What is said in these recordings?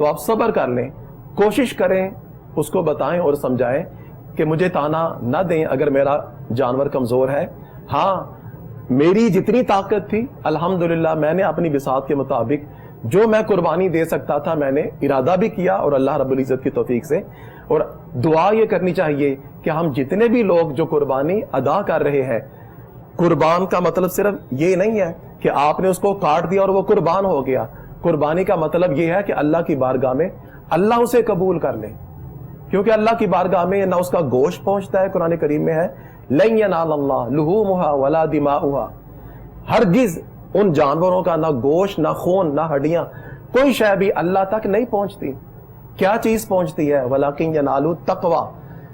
تو آپ صبر کر لیں, کوشش کریں, اس کو بتائیں اور سمجھائیں کہ مجھے تانا نہ دیں اگر میرا جانور کمزور ہے. ہاں میری جتنی طاقت تھی الحمدللہ میں نے اپنی بساط کے مطابق جو میں قربانی دے سکتا تھا میں نے ارادہ بھی کیا, اور اللہ رب العزت کی توفیق سے. اور دعا یہ کرنی چاہیے کہ ہم جتنے بھی لوگ جو قربانی ادا کر رہے ہیں, قربان کا مطلب صرف یہ نہیں ہے کہ آپ نے اس کو کاٹ دیا اور وہ قربان ہو گیا. قربانی کا مطلب یہ ہے کہ اللہ کی بارگاہ میں اللہ اسے قبول کر لے, کیونکہ اللہ کی بارگاہ میں نہ اس کا گوشت پہنچتا ہے, قرآن کریم میں ہے لن ینال اللہ لحومها ولا دماؤها, ہرگز ان جانوروں کا نہ گوشت نہ خون نہ ہڈیاں کوئی شے بھی اللہ تک نہیں پہنچتی. کیا چیز پہنچتی ہے؟ ولکن ینال التقوی,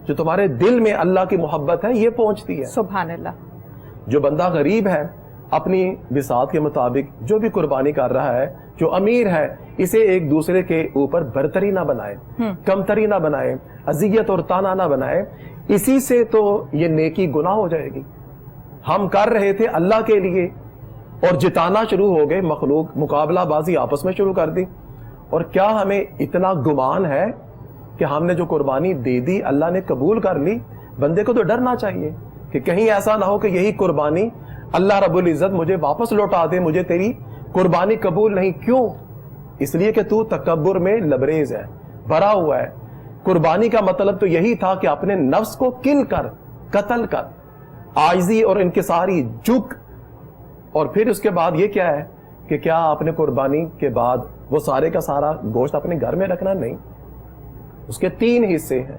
جو تمہارے دل میں اللہ کی محبت ہے یہ پہنچتی ہے. سبحان اللہ. جو بندہ غریب ہے اپنی بساط کے مطابق جو بھی قربانی کر رہا ہے, جو امیر ہے اسے ایک دوسرے کے اوپر برتری نہ بنائے, کمتری نہ بنائے, اذیت اور تانا نہ بنائے. اسی سے تو یہ نیکی گناہ ہو جائے گی. ہم کر رہے تھے اللہ کے لیے اور جتانا شروع ہو گئے, مخلوق مقابلہ بازی آپس میں شروع کر دی. اور کیا ہمیں اتنا گمان ہے کہ ہم نے جو قربانی دے دی اللہ نے قبول کر لی؟ بندے کو تو ڈرنا چاہیے کہ کہیں ایسا نہ ہو کہ یہی قربانی اللہ رب العزت مجھے واپس لوٹا دے, مجھے تیری قربانی قبول نہیں. کیوں؟ اس لیے کہ تو تکبر میں لبریز ہے, بھرا ہوا ہے. قربانی کا مطلب تو یہی تھا کہ اپنے نفس کو کل کر, قتل کر, عاجزی اور انکساری, جھک. اور پھر اس کے بعد یہ کیا ہے کہ کیا اپنے قربانی کے بعد وہ سارے کا سارا گوشت اپنے گھر میں رکھنا؟ نہیں, اس کے 3 حصے ہیں.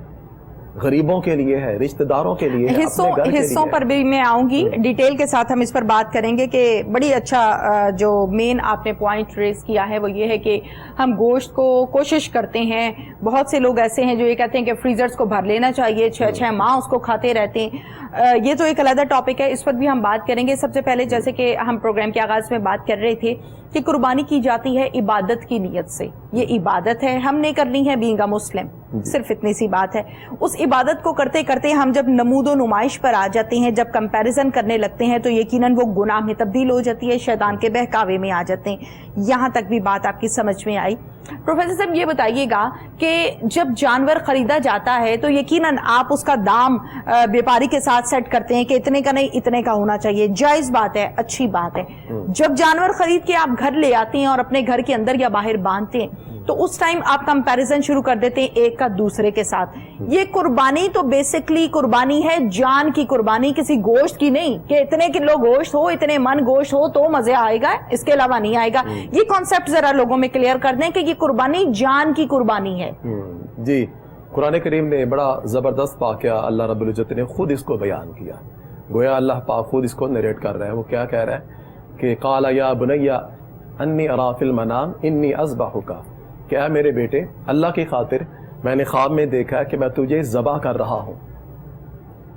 غریبوں کے لیے ہے, رشتہ داروں کے لیے ہے, حصوں پر بھی میں آؤں گی, ڈیٹیل کے ساتھ ہم اس پر بات کریں گے. کہ بڑی اچھا جو مین آپ نے پوائنٹ ریز کیا ہے وہ یہ ہے کہ ہم گوشت کو کوشش کرتے ہیں, بہت سے لوگ ایسے ہیں جو یہ کہتے ہیں کہ فریزرز کو بھر لینا چاہیے, 6 ماہ اس کو کھاتے رہتے ہیں. یہ تو ایک علیحدہ ٹاپک ہے, اس پر بھی ہم بات کریں گے. سب سے پہلے جیسے کہ ہم پروگرام کے آغاز میں بات کر رہے تھے کہ قربانی کی جاتی ہے عبادت کی نیت سے. یہ عبادت ہے, ہم نے کرنی ہے بینگ اے مسلم, صرف اتنی سی بات ہے. اس عبادت کو کرتے کرتے ہم جب نمود و نمائش پر آ جاتے ہیں, جب کمپیریزن کرنے لگتے ہیں, تو یقیناً وہ گناہ میں تبدیل ہو جاتی ہے, شیطان کے بہکاوے میں آ جاتے ہیں. یہاں تک بھی بات آپ کی سمجھ میں آئی. پروفیسر صاحب یہ بتائیے گا کہ جب جانور خریدا جاتا ہے تو یقیناً آپ اس کا دام بیپاری کے ساتھ سیٹ کرتے ہیں کہ اتنے کا نہیں اتنے کا ہونا چاہیے, جائز بات ہے, اچھی بات ہے. جب جانور خرید کے آپ گھر لے آتے ہیں اور اپنے گھر کے اندر یا باہر باندھتے ہیں تو اس ٹائم آپ کمپیریزن شروع کر دیتے ہیں ایک کا دوسرے کے ساتھ. یہ قربانی تو بیسکلی قربانی ہے جان کی قربانی, کسی گوشت کی نہیں کہ اتنے کلو گوشت ہو, اتنے من گوشت ہو تو مزے آئے گا, اس کے علاوہ نہیں آئے گا. یہ کانسیپٹ ذرا لوگوں میں کلیئر کر دیں کہ یہ قربانی جان کی قربانی ہے. جی, قرآن کریم نے بڑا زبردست واقعہ اللہ رب العزت نے خود اس کو بیان کیا. گویا اللہ پاک خود اس کو نریٹ کر رہا ہے. وہ کیا کہہ رہا ہے کہ قال یا بنی انی ارا فی المنام انی اذبحک, کہ اے میرے بیٹے اللہ کی خاطر میں نے خواب میں دیکھا کہ میں تجھے ذبح کر رہا ہوں.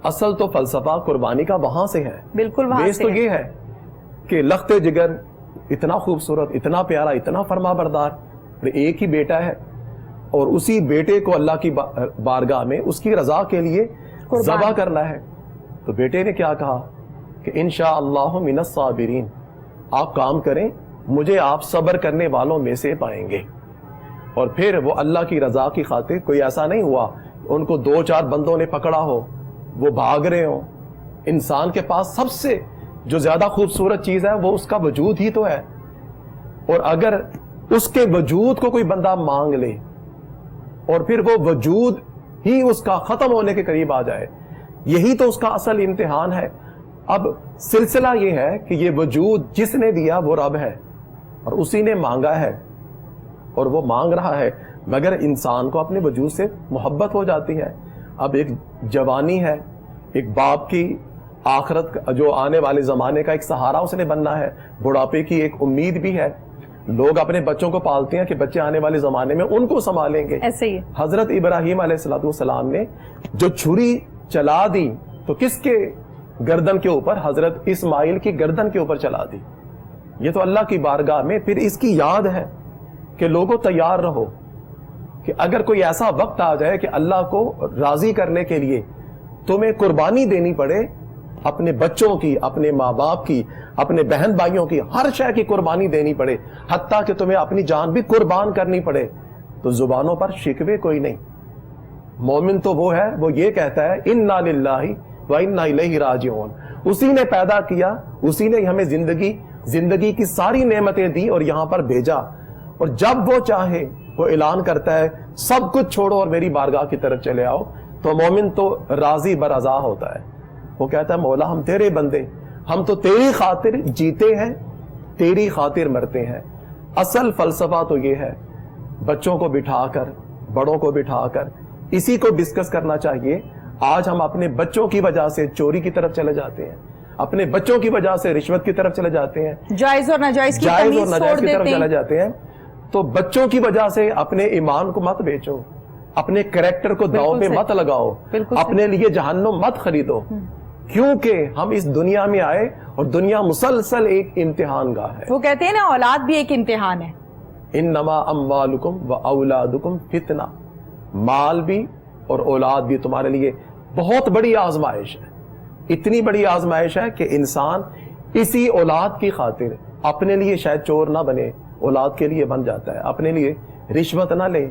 اصل تو فلسفہ قربانی کا وہاں سے ہے, بالکل بیس تو یہ ہے کہ لخت جگر, اتنا خوبصورت, اتنا پیارا, اتنا فرما بردار, ایک ہی بیٹا ہے اور اسی بیٹے کو اللہ کی بارگاہ میں اس کی رضا کے لیے ذبح کرنا ہے. تو بیٹے نے کیا کہا کہ انشاءاللہ من الصابرین, آپ کام کریں, مجھے آپ صبر کرنے والوں میں سے پائیں گے. اور پھر وہ اللہ کی رضا کی خاطر, کوئی ایسا نہیں ہوا ان کو 2-4 بندوں نے پکڑا ہو, وہ بھاگ رہے ہوں. انسان کے پاس سب سے جو زیادہ خوبصورت چیز ہے وہ اس کا وجود ہی تو ہے, اور اگر اس کے وجود کو کوئی بندہ مانگ لے اور پھر وہ وجود ہی اس کا ختم ہونے کے قریب آ جائے, یہی تو اس کا اصل امتحان ہے. اب سلسلہ یہ ہے کہ یہ وجود جس نے دیا وہ رب ہے اور اسی نے مانگا ہے اور وہ مانگ رہا ہے, مگر انسان کو اپنے وجود سے محبت ہو جاتی ہے. اب ایک جوانی ہے, ایک باپ کی آخرت جو آنے والے زمانے کا ایک سہارا اس نے بننا ہے, بڑھاپے کی ایک امید بھی ہے. لوگ اپنے بچوں کو پالتے ہیں کہ بچے آنے والے زمانے میں ان کو سنبھالیں گے. ایسے ہی حضرت ابراہیم علیہ السلام نے جو چھری چلا دی تو کس کے گردن کے اوپر؟ حضرت اسماعیل کی گردن کے اوپر چلا دی. یہ تو اللہ کی بارگاہ میں پھر اس کی یاد ہے کہ لوگوں تیار رہو کہ اگر کوئی ایسا وقت آ جائے کہ اللہ کو راضی کرنے کے لیے تمہیں قربانی دینی پڑے, اپنے بچوں کی, اپنے ماں باپ کی, اپنے بہن بھائیوں کی, ہر شے کی قربانی دینی پڑے, حتیٰ کہ تمہیں اپنی جان بھی قربان کرنی پڑے, تو زبانوں پر شکوے کوئی نہیں. مومن تو وہ ہے, وہ یہ کہتا ہے انا للہ و انا الیہ راجعون. اسی نے پیدا کیا, اسی نے ہمیں زندگی کی ساری نعمتیں دی اور یہاں پر بھیجا, اور جب وہ چاہے وہ اعلان کرتا ہے سب کچھ چھوڑو اور میری بارگاہ کی طرف چلے آؤ, تو مومن تو راضی برضا ہوتا ہے. وہ کہتا ہے مولا ہم تیرے بندے, ہم تو تیری خاطر جیتے ہیں, تیری خاطر مرتے ہیں. اصل فلسفہ تو یہ ہے, بچوں کو بٹھا کر, بڑوں کو بٹھا کر اسی کو ڈسکس کرنا چاہیے. آج ہم اپنے بچوں کی وجہ سے چوری کی طرف چلے جاتے ہیں, اپنے بچوں کی وجہ سے رشوت کی طرف چلے جاتے ہیں, جائز اور ناجائز کی طرف چلے جاتے ہیں. تو بچوں کی وجہ سے اپنے ایمان کو مت بیچو, اپنے کریکٹر کو داؤ پہ مت لگاؤ, اپنے لیے جہنم مت خریدو, کیونکہ ہم اس دنیا میں آئے اور دنیا مسلسل ایک امتحان گاہ ہے. وہ کہتے ہیں نا اولاد بھی ایک امتحان ہے. انما اموالکم و اولادکم فتنہ, مال بھی اور اولاد بھی تمہارے لیے بہت بڑی آزمائش ہے. اتنی بڑی آزمائش ہے کہ انسان اسی اولاد کی خاطر اپنے لیے شاید چور نہ بنے, اولاد کے لیے بن جاتا ہے. اپنے لیے رشوت نہ لے,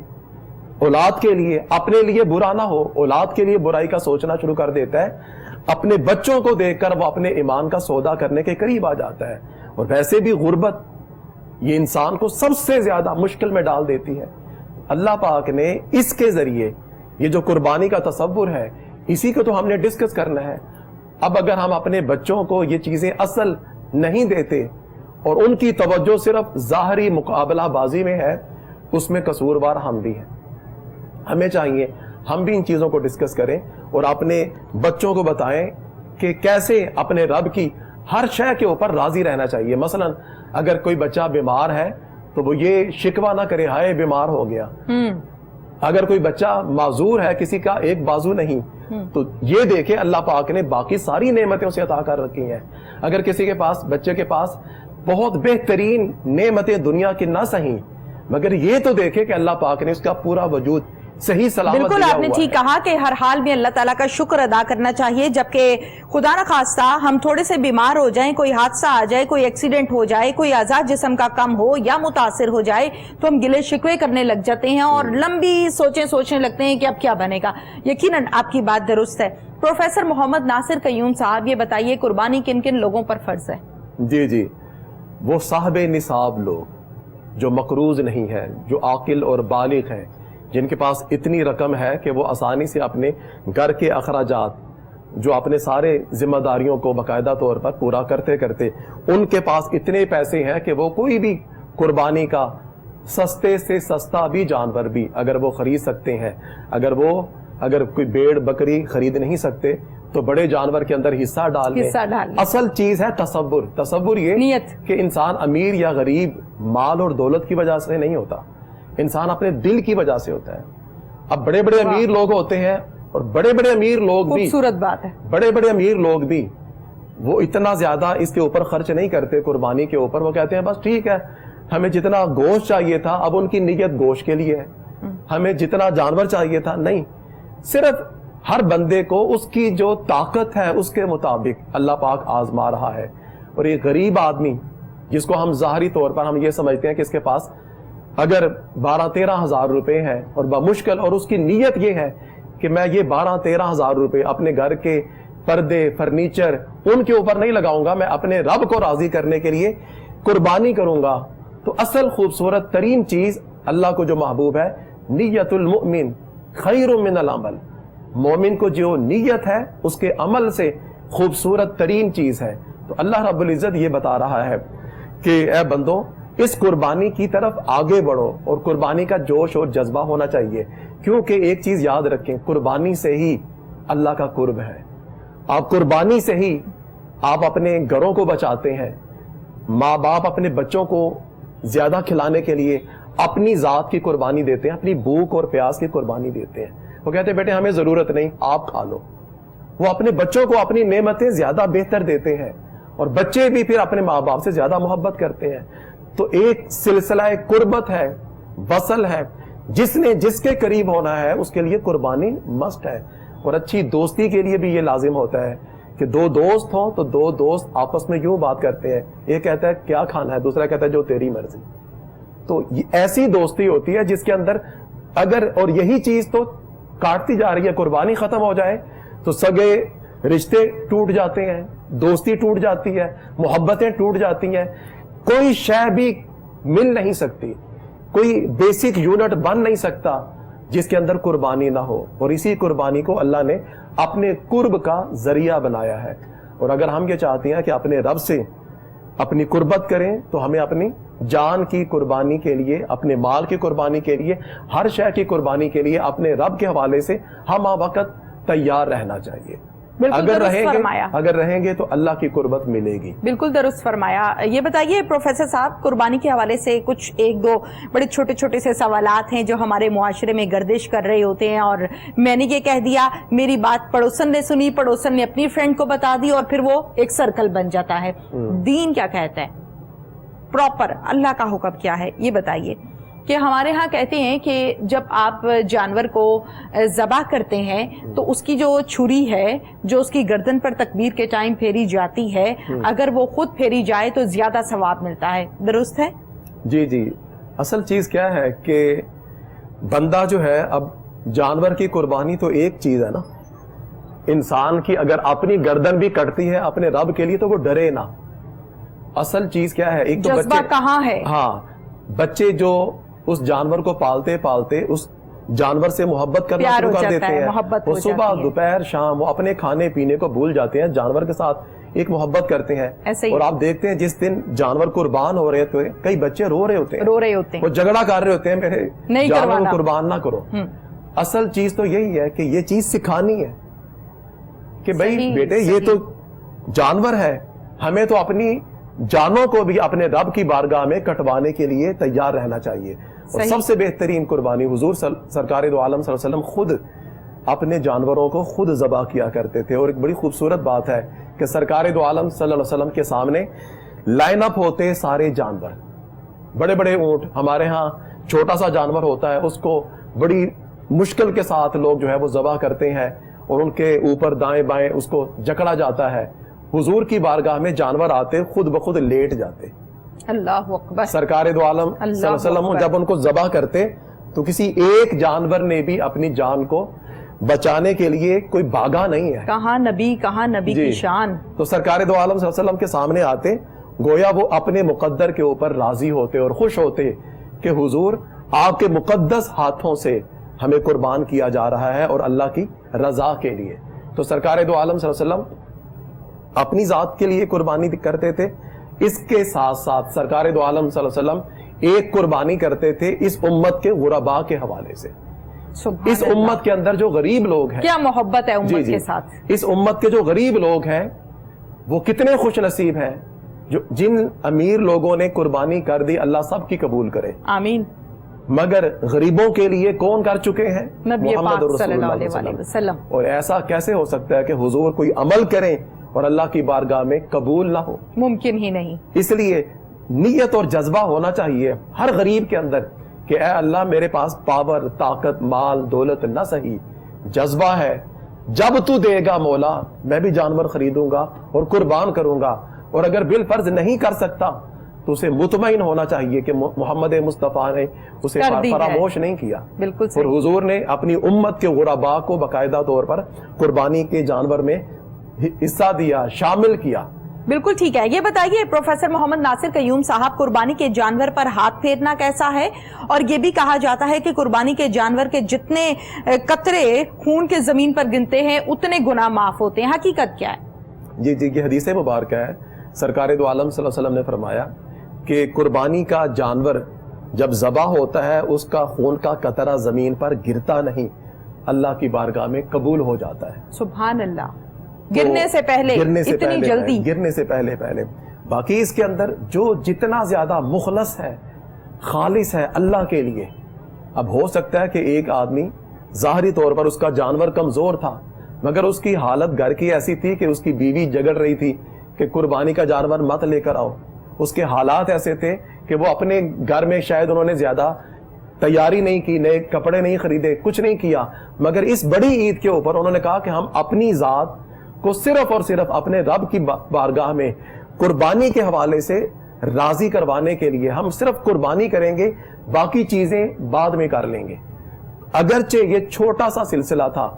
اولاد کے لیے, اپنے لیے برا نہ ہو, اولاد کے لیے برائی کا سوچنا شروع کر دیتا ہے. اپنے بچوں کو دیکھ کر وہ اپنے ایمان کا سودا کرنے کے قریب آ جاتا ہے. اور ویسے بھی غربت یہ انسان کو سب سے زیادہ مشکل میں ڈال دیتی ہے. اللہ پاک نے اس کے ذریعے یہ جو قربانی کا تصور ہے, اسی کو تو ہم نے ڈسکس کرنا ہے. اب اگر ہم اپنے بچوں کو یہ چیزیں اصل نہیں دیتے اور ان کی توجہ صرف ظاہری مقابلہ بازی میں ہے, اس میں قصوروار ہم بھی ہیں. ہمیں چاہیے ہم بھی ان چیزوں کو ڈسکس کریں اور اپنے بچوں کو بتائیں کہ کیسے اپنے رب کی ہر شے کے اوپر راضی رہنا چاہیے. مثلا اگر کوئی بچہ بیمار ہے تو وہ یہ شکوہ نہ کرے ہائے بیمار ہو گیا. اگر کوئی بچہ معذور ہے, کسی کا ایک بازو نہیں, تو یہ دیکھے اللہ پاک نے باقی ساری نعمتیں اسے عطا کر رکھی ہیں. اگر کسی کے پاس, بچے کے پاس بہت بہترین نعمتیں دنیا کی نہ سہیں, مگر یہ تو دیکھے کہ اللہ پاک نے اس کا پورا وجود صحیح سلامت دیا ہوا ہے. بالکل آپ نے ٹھیک کہا کہ ہر حال میں اللہ تعالیٰ کا شکر ادا کرنا چاہیے, جبکہ خدا نہ خواستہ ہم تھوڑے سے بیمار ہو جائیں, کوئی حادثہ آ جائے, کوئی ایکسیڈنٹ ہو جائے, کوئی اعضاء جسم کا کم ہو یا متاثر ہو جائے, تو ہم گلے شکوے کرنے لگ جاتے ہیں اور لمبی سوچنے لگتے ہیں کہ اب کیا بنے گا. یقیناً آپ کی بات درست ہے. پروفیسر محمد ناصر قیوم صاحب, یہ بتائیے قربانی کن کن لوگوں پر فرض ہے؟ جی, وہ صاحب نصاب لوگ جو مقروض نہیں ہے, جو عاقل اور بالغ ہیں, جن کے پاس اتنی رقم ہے کہ وہ آسانی سے اپنے گھر کے اخراجات, جو اپنے سارے ذمہ داریوں کو باقاعدہ طور پر پورا کرتے کرتے ان کے پاس اتنے پیسے ہیں کہ وہ کوئی بھی قربانی کا سستے سے سستا بھی جانور بھی اگر وہ خرید سکتے ہیں, اگر کوئی بھیڑ بکری خرید نہیں سکتے تو بڑے جانور کے اندر حصہ ڈال لیں. اصل چیز ہے تصور یہ نیت کہ انسان امیر یا غریب مال اور دولت کی وجہ سے نہیں ہوتا, انسان اپنے دل کی وجہ سے ہوتا ہے. اب بڑے بڑے امیر لوگ ہوتے ہیں اور بڑے بڑے امیر لوگ بھی, خوبصورت بات ہے, بڑے بڑے امیر لوگ بھی وہ اتنا زیادہ اس کے اوپر خرچ نہیں کرتے قربانی کے اوپر. وہ کہتے ہیں بس ٹھیک ہے, ہمیں جتنا گوشت چاہیے تھا, اب ان کی نیت گوشت کے لیے ہے, ہمیں جتنا جانور چاہیے تھا نہیں, صرف ہر بندے کو اس کی جو طاقت ہے اس کے مطابق اللہ پاک آزما رہا ہے. اور یہ غریب آدمی جس کو ہم ظاہری طور پر ہم یہ سمجھتے ہیں کہ اس کے پاس اگر 12-13 ہزار روپے ہیں اور بمشکل, اور اس کی نیت یہ ہے کہ میں یہ 12-13 ہزار روپے اپنے گھر کے پردے فرنیچر ان کے اوپر نہیں لگاؤں گا, میں اپنے رب کو راضی کرنے کے لیے قربانی کروں گا. تو اصل خوبصورت ترین چیز اللہ کو جو محبوب ہے, نیت المؤمن خیر من العمل, مومن کو جو نیت ہے اس کے عمل سے خوبصورت ترین چیز ہے. تو اللہ رب العزت یہ بتا رہا ہے کہ اے بندو اس قربانی کی طرف آگے بڑھو, اور قربانی کا جوش اور جذبہ ہونا چاہیے, کیونکہ ایک چیز یاد رکھیں, قربانی سے ہی اللہ کا قرب ہے. آپ قربانی سے ہی آپ اپنے گھروں کو بچاتے ہیں. ماں باپ اپنے بچوں کو زیادہ کھلانے کے لیے اپنی ذات کی قربانی دیتے ہیں, اپنی بھوک اور پیاس کی قربانی دیتے ہیں. وہ کہتے ہیں بیٹے ہمیں ضرورت نہیں, آپ کھا لو. وہ اپنے بچوں کو اپنی نعمتیں زیادہ بہتر دیتے ہیں, اور بچے بھی پھر اپنے ماں باپ سے زیادہ محبت کرتے ہیں. تو ایک سلسلہ قربت ہے, وصل ہے, جس نے جس کے قریب ہونا ہے اس کے لیے قربانی مست ہے. اور اچھی دوستی کے لیے بھی یہ لازم ہوتا ہے کہ دو دوست ہوں تو دو دوست آپس میں یوں بات کرتے ہیں, ایک کہتا ہے کیا کھانا ہے, دوسرا کہتا ہے جو تیری مرضی. تو ایسی دوستی ہوتی ہے جس کے اندر اگر اور یہی چیز تو کاٹتی جا رہی ہے، قربانی ختم ہو جائے تو سگے رشتے ٹوٹ جاتے ہیں، دوستی ٹوٹ جاتی ہے، محبتیں ٹوٹ جاتی ہیں، کوئی شے بھی مل نہیں سکتی، کوئی بیسک یونٹ بن نہیں سکتا جس کے اندر قربانی نہ ہو. اور اسی قربانی کو اللہ نے اپنے قرب کا ذریعہ بنایا ہے. اور اگر ہم یہ چاہتے ہیں کہ اپنے رب سے اپنی قربت کریں تو ہمیں اپنی جان کی قربانی کے لیے، اپنے مال کی قربانی کے لیے، ہر شے کی قربانی کے لیے اپنے رب کے حوالے سے ہم وقت تیار رہنا چاہیے. اگر رہیں گے تو اللہ کی قربت ملے گی. بالکل درست فرمایا. یہ بتائیے پروفیسر صاحب، قربانی کے حوالے سے کچھ ایک دو بڑے چھوٹے چھوٹے سے سوالات ہیں جو ہمارے معاشرے میں گردش کر رہے ہوتے ہیں، اور میں نے یہ کہہ دیا، میری بات پڑوسن نے سنی، پڑوسن نے اپنی فرینڈ کو بتا دی، اور پھر وہ ایک سرکل بن جاتا ہے. دین کیا کہتا ہے؟ پراپر اللہ کا حکم کیا ہے؟ یہ بتائیے. کہ ہمارے ہاں کہتے ہیں کہ جب آپ جانور کو ذبح کرتے ہیں تو اس کی جو چھری ہے جو اس کی گردن پر تکبیر کے ٹائم پھیری جاتی ہے، اگر وہ خود پھیری جائے تو زیادہ ثواب ملتا ہے. درست ہے؟ جی جی. اصل چیز کیا ہے کہ بندہ جو ہے، اب جانور کی قربانی تو ایک چیز ہے نا، انسان کی اگر اپنی گردن بھی کٹتی ہے اپنے رب کے لیے تو وہ ڈرے نہ. اصل چیز کیا ہے، ایک تو جذبہ کہاں ہے؟ ہاں، بچے جو اس جانور کو پالتے پالتے اس جانور سے محبت کرنا شروع کر دیتے ہیں، وہ صبح دوپہر شام وہ اپنے کھانے پینے کو بھول جاتے ہیں، جانور کے ساتھ ایک محبت کرتے ہیں. اور آپ دیکھتے ہیں جس دن جانور قربان ہو رہے تھے کئی بچے رو رہے ہوتے ہیں، وہ جھگڑا کر رہے ہوتے ہیں، میرے جانور کو قربان نہ کرو. اصل چیز تو یہی ہے کہ یہ چیز سکھانی ہے کہ بھائی بیٹے یہ تو جانور ہے، ہمیں تو اپنی جانوں کو بھی اپنے رب کی بارگاہ میں کٹوانے کے لیے تیار رہنا چاہیے. اور سب سے بہترین قربانی حضور سرکار دو عالم صلی اللہ علیہ وسلم خود اپنے جانوروں کو خود ذبح کیا کرتے تھے. اور ایک بڑی خوبصورت بات ہے کہ سرکار دو عالم صلی اللہ علیہ وسلم کے سامنے لائن اپ ہوتے سارے جانور، بڑے بڑے اونٹ. ہمارے ہاں چھوٹا سا جانور ہوتا ہے، اس کو بڑی مشکل کے ساتھ لوگ جو ہے وہ ذبح کرتے ہیں اور ان کے اوپر دائیں بائیں اس کو جکڑا جاتا ہے. حضور کی بارگاہ میں جانور آتے خود بخود لیٹ جاتے. اللہ اکبر. سرکار دو عالم صلی اللہ علیہ وسلم جب ان کو ذبح کرتے تو کسی ایک جانور نے بھی اپنی جان کو بچانے کے لیے کوئی بھاگا نہیں ہے. کہاں نبی کی شان. تو سرکار دو عالم صلی اللہ علیہ وسلم کے سامنے آتے، گویا وہ اپنے مقدر کے اوپر راضی ہوتے اور خوش ہوتے کہ حضور آپ کے مقدس ہاتھوں سے ہمیں قربان کیا جا رہا ہے اور اللہ کی رضا کے لیے. تو سرکار دو عالم صلی اللہ علیہ وسلم اپنی ذات کے لیے قربانی کرتے تھے، اس کے ساتھ ساتھ سرکار دو عالم صلی اللہ علیہ وسلم ایک قربانی کرتے تھے اس امت کے غرباء کے حوالے سے. اس امت کے اندر جو غریب لوگ ہیں، کیا محبت ہے امت کے ساتھ. اس امت کے جو غریب لوگ ہیں وہ کتنے خوش نصیب ہیں جن امیر لوگوں نے قربانی کر دی. اللہ سب کی قبول کرے، آمین. مگر غریبوں کے لیے کون کر چکے ہیں؟ نبی پاک صلی اللہ علیہ وسلم. اور ایسا کیسے ہو سکتا ہے کہ حضور کوئی عمل کریں اور اللہ کی بارگاہ میں قبول نہ ہو؟ ممکن ہی نہیں. اس لیے نیت اور جذبہ ہونا چاہیے ہر غریب کے اندر کہ اے اللہ میرے پاس پاور، طاقت، مال، دولت نہ صحیح، جذبہ ہے، جب تو دے گا مولا میں بھی جانور خریدوں گا اور قربان کروں گا. اور اگر بالفرض نہیں کر سکتا تو اسے مطمئن ہونا چاہیے کہ محمد مصطفیٰ نے اسے فراموش نہیں کیا. بالکل. اور حضور نے اپنی امت کے غرباء کو باقاعدہ طور پر قربانی کے جانور میں حصہ دیا، شامل کیا. بالکل ٹھیک ہے. یہ بتائیے پروفیسر محمد ناصر قیوم صاحب، قربانی کے جانور پر ہاتھ پھیرنا کیسا ہے؟ اور یہ بھی کہا جاتا ہے کہ قربانی کے جانور کے جتنے قطرے خون کے زمین پر گنتے ہیں اتنے گناہ معاف ہوتے ہیں. حقیقت کیا ہے؟ جی یہ حدیث مبارکہ ہے. سرکار دو عالم صلی اللہ علیہ وسلم نے فرمایا کہ قربانی کا جانور جب ذبح ہوتا ہے اس کا خون کا قطرہ زمین پر گرتا نہیں، اللہ کی بارگاہ میں قبول ہو جاتا ہے. سبحان اللہ. گرنے سے پہلے اتنی جلدی، گرنے سے پہلے. باقی اس کے اندر جو جتنا زیادہ مخلص ہے، خالص ہے اللہ کے لیے. اب ہو سکتا ہے کہ ایک آدمی ظاہری طور پر اس کا جانور کمزور تھا مگر اس کی حالت گھر کی ایسی تھی کہ اس کی بیوی جگڑ رہی تھی کہ قربانی کا جانور مت لے کر آؤ. اس کے حالات ایسے تھے کہ وہ اپنے گھر میں شاید انہوں نے زیادہ تیاری نہیں کی، نئے کپڑے نہیں خریدے، کچھ نہیں کیا، مگر اس بڑی عید کے اوپر انہوں نے کہا کہ ہم اپنی ذات کو صرف اور صرف اپنے رب کی بارگاہ میں قربانی کے حوالے سے راضی کروانے کے لیے ہم صرف قربانی کریں گے, باقی چیزیں بعد میں کر لیں گے. اگرچہ یہ چھوٹا سا سلسلہ تھا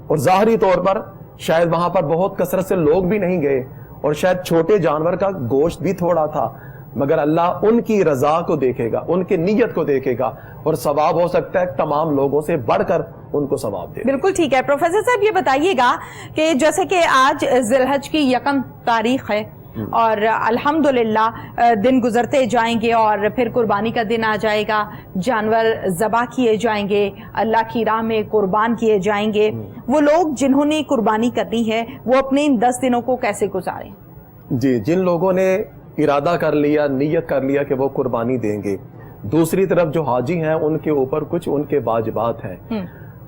اور ظاہری طور پر شاید وہاں پر بہت کثرت سے لوگ بھی نہیں گئے اور شاید چھوٹے جانور کا گوشت بھی تھوڑا تھا, مگر اللہ ان کی رضا کو دیکھے گا, ان کی نیت کو دیکھے گا, اور ثواب ہو سکتا ہے تمام لوگوں سے بڑھ کر ان کو ثواب دے. بالکل ٹھیک ہے. پروفیسر صاحب یہ بتائیے گا کہ جیسے کہ آج ذی الحج کی 1 تاریخ ہے اور الحمدللہ دن گزرتے جائیں گے اور پھر قربانی کا دن آ جائے گا, جانور ذبح کیے جائیں گے, اللہ کی راہ میں قربان کیے جائیں گے. وہ لوگ جنہوں نے قربانی کرنی ہے وہ اپنے ان 10 دنوں کو کیسے گزاریں؟ جی, جن لوگوں نے ارادہ کر لیا, نیت کر لیا کہ وہ قربانی دیں گے, دوسری طرف جو حاجی ہیں ان کے اوپر کچھ ان کے واجبات ہیں.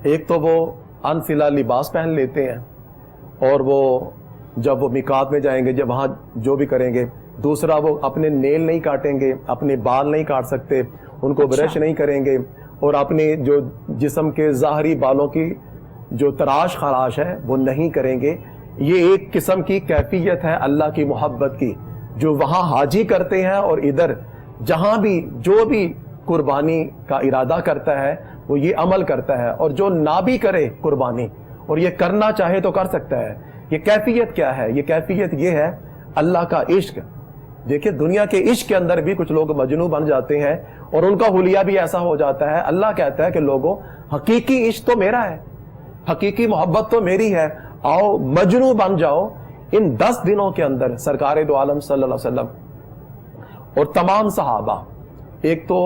ایک تو وہ انسلا لباس پہن لیتے ہیں اور وہ جب وہ میقات میں جائیں گے, جب وہاں جو بھی کریں گے. دوسرا وہ اپنے نیل نہیں کاٹیں گے, اپنے بال نہیں کاٹ سکتے, ان کو برش نہیں کریں گے, اور اپنے جو جسم کے ظاہری بالوں کی جو تراش خراش ہے وہ نہیں کریں گے. یہ ایک قسم کی کیفیت ہے اللہ کی محبت کی جو وہاں حاجی کرتے ہیں, اور ادھر جہاں بھی جو بھی قربانی کا ارادہ کرتا ہے وہ یہ عمل کرتا ہے, اور جو نہ بھی کرے قربانی اور یہ کرنا چاہے تو کر سکتا ہے. یہ کیفیت کیا ہے؟ یہ کیفیت یہ ہے اللہ کا عشق. دیکھیں دنیا کے عشق کے اندر بھی کچھ لوگ مجنوں بن جاتے ہیں اور ان کا حلیہ بھی ایسا ہو جاتا ہے. اللہ کہتا ہے کہ لوگوں, حقیقی عشق تو میرا ہے, حقیقی محبت تو میری ہے, آؤ مجنوں بن جاؤ. ان 10 دنوں کے اندر سرکار دو عالم صلی اللہ علیہ وسلم اور تمام صحابہ, ایک تو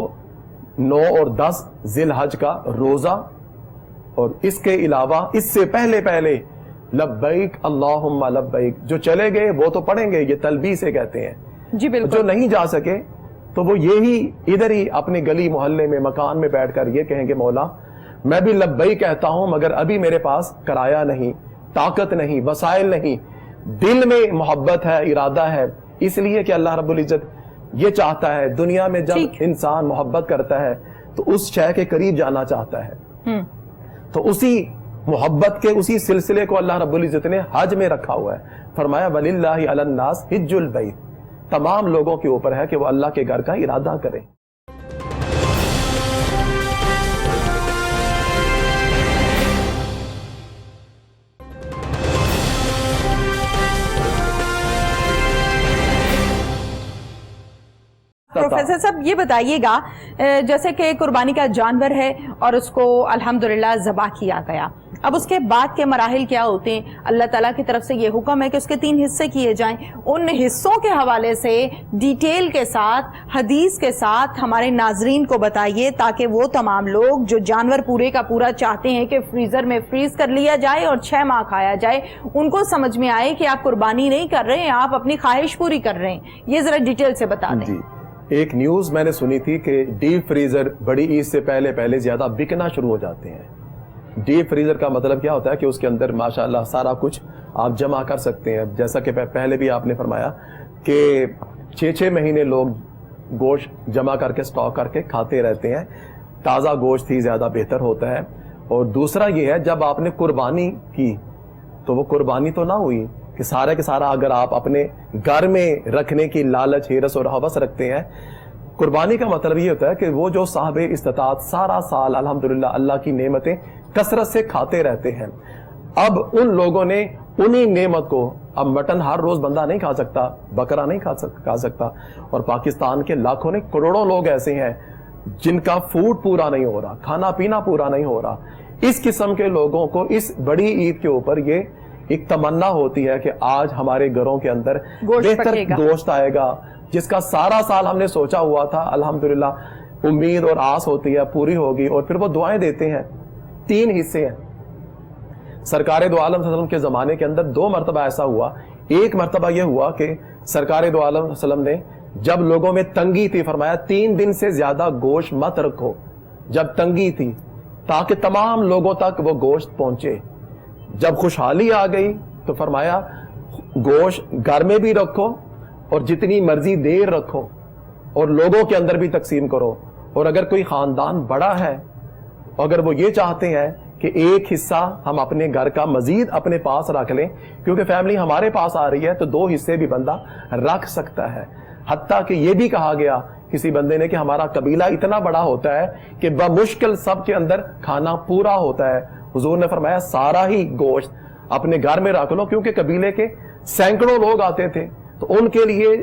9 اور 10 ذی الحج کا روزہ, اور اس کے علاوہ اس سے پہلے لبیک اللہم لبیک جو چلے گئے وہ تو پڑھیں گے, یہ تلبیس سے کہتے ہیں. جی بالکل. جو نہیں جا سکے تو وہ یہی ادھر ہی اپنے گلی محلے میں مکان میں بیٹھ کر یہ کہیں گے مولا میں بھی لبیک کہتا ہوں مگر ابھی میرے پاس کرایہ نہیں, طاقت نہیں, وسائل نہیں, دل میں محبت ہے, ارادہ ہے. اس لیے کہ اللہ رب العزت یہ چاہتا ہے دنیا میں جب انسان محبت کرتا ہے تو اس شے کے قریب جانا چاہتا ہے. تو اسی محبت کے اسی سلسلے کو اللہ رب العزت نے حج میں رکھا ہوا ہے. فرمایا وَلِلَّهِ عَلَى النَّاسِ حِجُّ الْبَيْتِ, تمام لوگوں کے اوپر ہے کہ وہ اللہ کے گھر کا ارادہ کریں. پروفیسر صاحب یہ بتائیے گا جیسے کہ قربانی کا جانور ہے اور اس کو الحمدللہ ذبح کیا گیا, اب اس کے بعد کے مراحل کیا ہوتے ہیں؟ اللہ تعالیٰ کی طرف سے یہ حکم ہے کہ اس کے 3 حصے کیے جائیں. ان حصوں کے حوالے سے ڈیٹیل کے ساتھ, حدیث کے ساتھ ہمارے ناظرین کو بتائیے تاکہ وہ تمام لوگ جو جانور پورے کا پورا چاہتے ہیں کہ فریزر میں فریز کر لیا جائے اور 6 ماہ کھایا جائے, ان کو سمجھ میں آئے کہ آپ قربانی نہیں کر رہے ہیں, آپ اپنی خواہش پوری کر رہے ہیں. یہ ذرا ڈیٹیل سے بتا دیں. ایک نیوز میں نے سنی تھی کہ ڈیپ فریزر بڑی عید سے پہلے زیادہ بکنا شروع ہو جاتے ہیں. ڈیپ فریزر کا مطلب کیا ہوتا ہے کہ اس کے اندر ماشاءاللہ سارا کچھ آپ جمع کر سکتے ہیں. جیسا کہ پہلے بھی آپ نے فرمایا کہ 6 مہینے لوگ گوشت جمع کر کے سٹاک کر کے کھاتے رہتے ہیں. تازہ گوشت ہی زیادہ بہتر ہوتا ہے. اور دوسرا یہ ہے جب آپ نے قربانی کی تو وہ قربانی تو نہ ہوئی کہ سارے کے سارا اگر آپ اپنے گھر میں رکھنے کی لالچ, حرص اور ہوس رکھتے ہیں. قربانی کا مطلب یہ ہوتا ہے کہ وہ جو صاحب استطاعت سارا سال الحمدللہ اللہ کی نعمتیں کثرت سے کھاتے رہتے ہیں, اب ان لوگوں نے انہی نعمت کو, اب مٹن ہر روز بندہ نہیں کھا سکتا, بکرا نہیں کھا سکتا, اور پاکستان کے لاکھوں نے کروڑوں لوگ ایسے ہیں جن کا فوڈ پورا نہیں ہو رہا, کھانا پینا پورا نہیں ہو رہا. اس قسم کے لوگوں کو اس بڑی عید کے اوپر یہ ایک تمنا ہوتی ہے کہ آج ہمارے گھروں کے اندر بہتر گوشت آئے گا جس کا سارا سال ہم نے سوچا ہوا تھا, الحمدللہ امید اور آس ہوتی ہے پوری ہوگی. اور پھر وہ دعائیں دیتے ہیں. 3 حصے ہیں. سرکار دو عالم صلی اللہ علیہ وسلم کے زمانے کے اندر 2 مرتبہ ایسا ہوا. ایک مرتبہ یہ ہوا کہ سرکار دو عالم صلی اللہ علیہ وسلم نے جب لوگوں میں تنگی تھی فرمایا 3 دن سے زیادہ گوشت مت رکھو, جب تنگی تھی تاکہ تمام لوگوں تک وہ گوشت پہنچے. جب خوشحالی آ گئی تو فرمایا گوشت گھر میں بھی رکھو اور جتنی مرضی دیر رکھو اور لوگوں کے اندر بھی تقسیم کرو. اور اگر کوئی خاندان بڑا ہے, اگر وہ یہ چاہتے ہیں کہ ایک حصہ ہم اپنے گھر کا مزید اپنے پاس رکھ لیں, کیونکہ فیملی ہمارے پاس آ رہی ہے, تو 2 حصے بھی بندہ رکھ سکتا ہے. حتیٰ کہ یہ بھی کہا گیا کسی بندے نے کہ ہمارا قبیلہ اتنا بڑا ہوتا ہے کہ بمشکل سب کے اندر کھانا پورا ہوتا ہے. حضور نے فرمایا سارا ہی گوشت اپنے گھر میں رکھ لو, کیونکہ قبیلے کے سینکڑوں لوگ آتے تھے تو ان کے لیے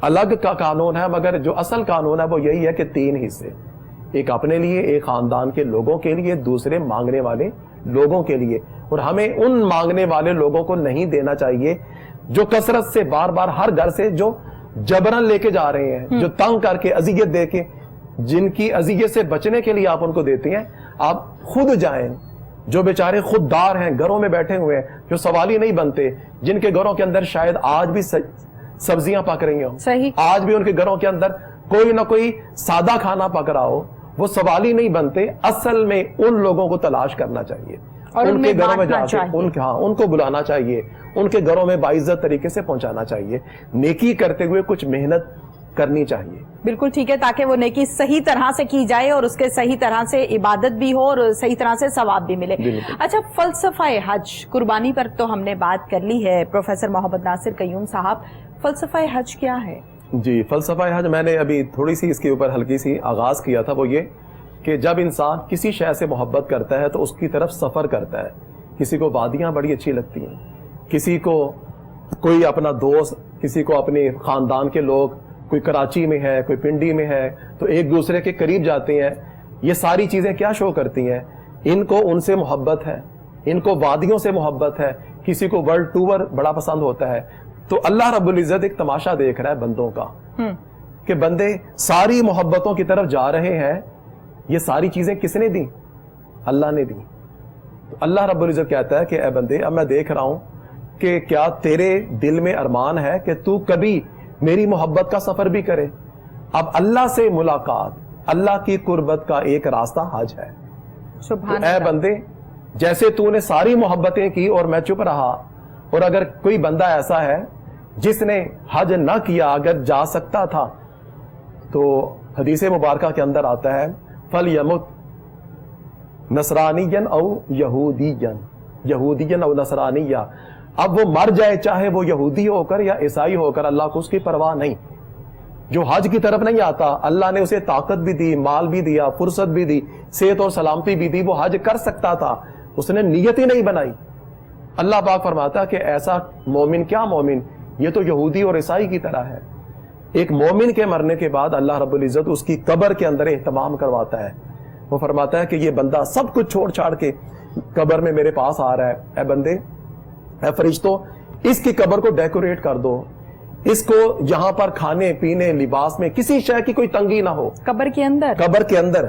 الگ کا قانون ہے, مگر جو اصل قانون ہے وہ یہی ہے کہ 3 حصے, ایک اپنے لیے, ایک خاندان کے لوگوں کے لیے, دوسرے مانگنے والے لوگوں کے لیے. اور ہمیں ان مانگنے والے لوگوں کو نہیں دینا چاہیے جو کثرت سے بار بار ہر گھر سے جو جبرن لے کے جا رہے ہیں, جو تنگ کر کے اذیت دے کے, جن کی اذیت سے بچنے کے لیے آپ ان کو دیتے ہیں. آپ خود جائیں, جو بیچارے خوددار ہیں, گھروں میں بیٹھے ہوئے ہیں, جو سوالی نہیں بنتے, جن کے گھروں کے اندر شاید آج بھی سبزیاں پک رہی ہوں, آج بھی ان کے گھروں کے اندر کوئی نہ کوئی سادہ کھانا پک رہا ہو, وہ سوالی نہیں بنتے. اصل میں ان لوگوں کو تلاش کرنا چاہیے اور ان کے گھروں میں جا کے ان کو بلانا چاہیے, ان کے گھروں میں باعزت طریقے سے پہنچانا چاہیے, نیکی کرتے ہوئے کچھ محنت کرنی چاہیے. بالکل ٹھیک ہے, تاکہ وہ نیکی صحیح طرح سے کی جائے اور اس کے صحیح طرح سے عبادت بھی ہو اور صحیح طرح سے ثواب بھی ملے. اچھا, فلسفہ حج, قربانی پر تو ہم نے بات کر لی ہے. پروفیسر محمد ناصر قیوم صاحب, فلسفہ حج کیا ہے؟ جی, فلسفہ حج میں نے ابھی تھوڑی سی اس کے اوپر ہلکی سی آغاز کیا تھا. وہ یہ کہ جب انسان کسی شے سے محبت کرتا ہے تو اس کی طرف سفر کرتا ہے. کسی کو وادیاں بڑی اچھی لگتی ہیں, کسی کو کوئی اپنا دوست, کسی کو اپنے خاندان کے لوگ, کوئی کراچی میں ہے, کوئی پنڈی میں ہے, تو ایک دوسرے کے قریب جاتے ہیں. یہ ساری چیزیں کیا شو کرتی ہیں؟ ان کو ان سے محبت ہے, ان کو وادیوں سے محبت ہے, کسی کو ورلڈ ٹور بڑا پسند ہوتا ہے. تو اللہ رب العزت ایک تماشا دیکھ رہا ہے بندوں کا کہ بندے ساری محبتوں کی طرف جا رہے ہیں. یہ ساری چیزیں کس نے دی؟ اللہ نے دی. تو اللہ رب العزت کہتا ہے کہ اے بندے, اب میں دیکھ رہا ہوں کہ کیا تیرے دل میں ارمان ہے کہ تو کبھی میری محبت کا سفر بھی کرے. اب اللہ سے ملاقات, اللہ کی قربت کا ایک راستہ حج ہے. سبحان اے بندے, جیسے تو نے ساری محبتیں کی اور میں چپ رہا, اور اگر کوئی بندہ ایسا ہے جس نے حج نہ کیا, اگر جا سکتا تھا, تو حدیث مبارکہ کے اندر آتا ہے فَلْيَمُتْ نَصْرَانِيًّا أَوْ يَهُودِيًّا أَوْ نَصْرَانِيًّا. اب وہ مر جائے, چاہے وہ یہودی ہو کر یا عیسائی ہو کر, اللہ کو اس کی پرواہ نہیں. جو حج کی طرف نہیں آتا, اللہ نے اسے طاقت بھی دی, مال بھی دیا, فرصت بھی دی, صحت اور سلامتی بھی دی, وہ حج کر سکتا تھا, اس نے نیت ہی نہیں بنائی. اللہ پاک فرماتا کہ ایسا مومن, کیا مومن, یہ تو یہودی اور عیسائی کی طرح ہے. ایک مومن کے مرنے کے بعد اللہ رب العزت اس کی قبر کے اندر اہتمام کرواتا ہے. وہ فرماتا ہے کہ یہ بندہ سب کچھ چھوڑ چھاڑ کے قبر میں میرے پاس آ رہا ہے. اے بندے, اے فرشتوں, اس کی قبر کو ڈیکوریٹ کر دو, اس کو یہاں پر کھانے پینے لباس میں کسی شے کی کوئی تنگی نہ ہو. قبر کے اندر, قبر کے اندر.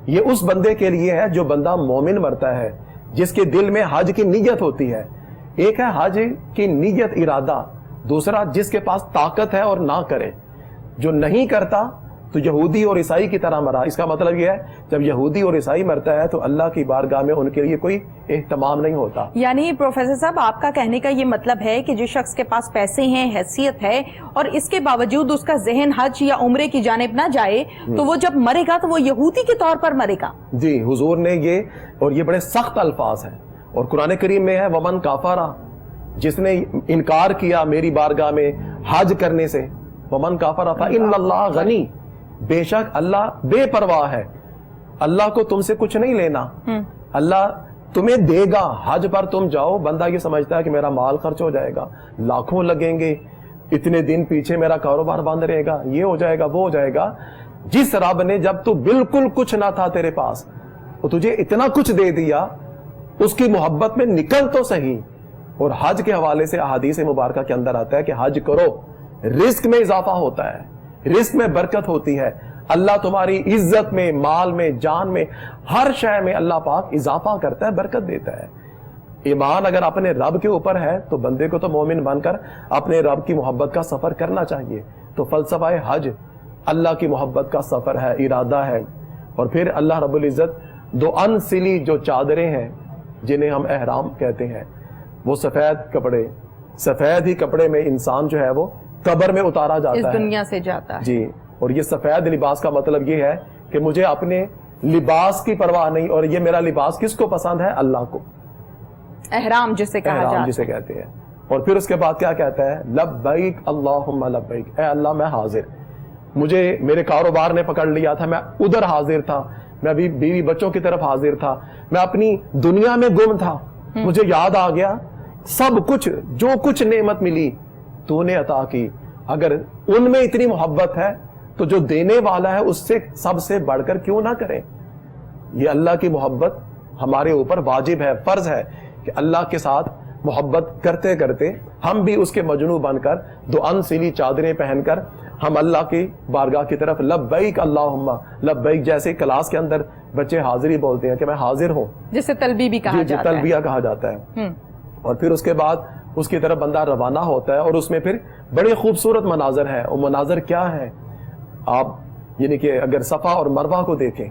یہ اس بندے کے لیے ہے جو بندہ مومن مرتا ہے, جس کے دل میں حج کی نیت ہوتی ہے. ایک ہے حج کی نیت, ارادہ, دوسرا جس کے پاس طاقت ہے اور نہ کرے. جو نہیں کرتا تو یہودی اور عیسائی کی طرح مرا. اس کا مطلب یہ ہے جب یہودی اور عیسائی مرتا ہے تو اللہ کی بارگاہ میں ان کے لیے کوئی اہتمام نہیں ہوتا. یعنی پروفیسر صاحب, آپ کا کہنے کا یہ مطلب ہے کہ جس شخص کے پاس پیسے ہیں, حیثیت ہے, اور اس کے باوجود اس کا ذہن حج یا عمرے کی جانب نہ جائے, تو وہ جب مرے گا تو وہ یہودی کے طور پر مرے گا. جی, حضور نے یہ, اور یہ بڑے سخت الفاظ ہیں, اور قرآن کریم میں ہے ومن کافرا, جس نے انکار کیا میری بارگاہ میں حج کرنے سے, ومن کافر فإن اللہ غنی, بے شک اللہ بے پرواہ ہے, اللہ کو تم سے کچھ نہیں لینا, اللہ تمہیں دے گا. حج پر تم جاؤ, بندہ یہ سمجھتا ہے کہ میرا مال خرچ ہو جائے گا, لاکھوں لگیں گے, اتنے دن پیچھے میرا کاروبار بند رہے گا, یہ ہو جائے گا, وہ ہو جائے گا. جس رب نے جب تو بالکل کچھ نہ تھا تیرے پاس, وہ تجھے اتنا کچھ دے دیا, اس کی محبت میں نکل تو صحیح. اور حج کے حوالے سے احادیث مبارکہ کے اندر آتا ہے کہ حج کرو, رزق میں اضافہ ہوتا ہے, رزق میں برکت ہوتی ہے, اللہ تمہاری عزت میں, مال میں, جان میں, ہر شے میں اللہ پاک اضافہ کرتا ہے, برکت دیتا ہے. ایمان اگر اپنے رب کے اوپر ہے تو بندے کو تو مومن بن کر اپنے رب کی محبت کا سفر کرنا چاہیے. تو فلسفہ حج اللہ کی محبت کا سفر ہے, ارادہ ہے. اور پھر اللہ رب العزت دو انسلی جو چادریں ہیں جنہیں ہم احرام کہتے ہیں, وہ سفید کپڑے, سفید ہی کپڑے میں انسان جو ہے وہ قبر میں اتارا جاتا ہے, اس دنیا سے جاتا ہے. جی, اور یہ سفید لباس کا مطلب یہ ہے کہ مجھے اپنے لباس کی پرواہ نہیں, اور یہ میرا لباس کس کو پسند ہے؟ اللہ کو. احرام جسے کہا جاتا ہے, جسے کہتے ہیں. اور پھر اس کے بعد کیا کہتا ہے؟ لبیک اللہم لبیک، اے اللہ میں حاضر، مجھے میرے کاروبار نے پکڑ لیا تھا، میں ادھر حاضر تھا، میں ابھی بیوی بچوں کی طرف حاضر تھا، میں اپنی دنیا میں گم تھا، مجھے یاد آ گیا سب کچھ جو کچھ نعمت ملی تو نے عطا کی۔ اگر ان میں اتنی محبت ہے تو جو دینے والا ہے اس سے سب سے بڑھ کر کیوں نہ کریں؟ یہ اللہ کی محبت ہمارے اوپر واجب ہے، فرض ہے کہ اللہ کے ساتھ محبت کرتے کرتے ہم بھی اس کے مجنو بن کر دو انسلی چادریں پہن کر ہم اللہ کی بارگاہ کی طرف لبیک اللہم لبیک، جیسے کلاس کے اندر بچے حاضری بولتے ہیں کہ میں حاضر ہوں، جسے تلبیہ بھی کہا جاتا ہے، تلبیہ کہا جاتا ہے۔ اور پھر اس کے بعد اس کی طرف بندہ روانہ ہوتا ہے، اور اس میں پھر بڑے خوبصورت مناظر ہیں۔ اور مناظر کیا ہے؟ آپ یعنی کہ اگر صفا اور مروہ کو دیکھیں،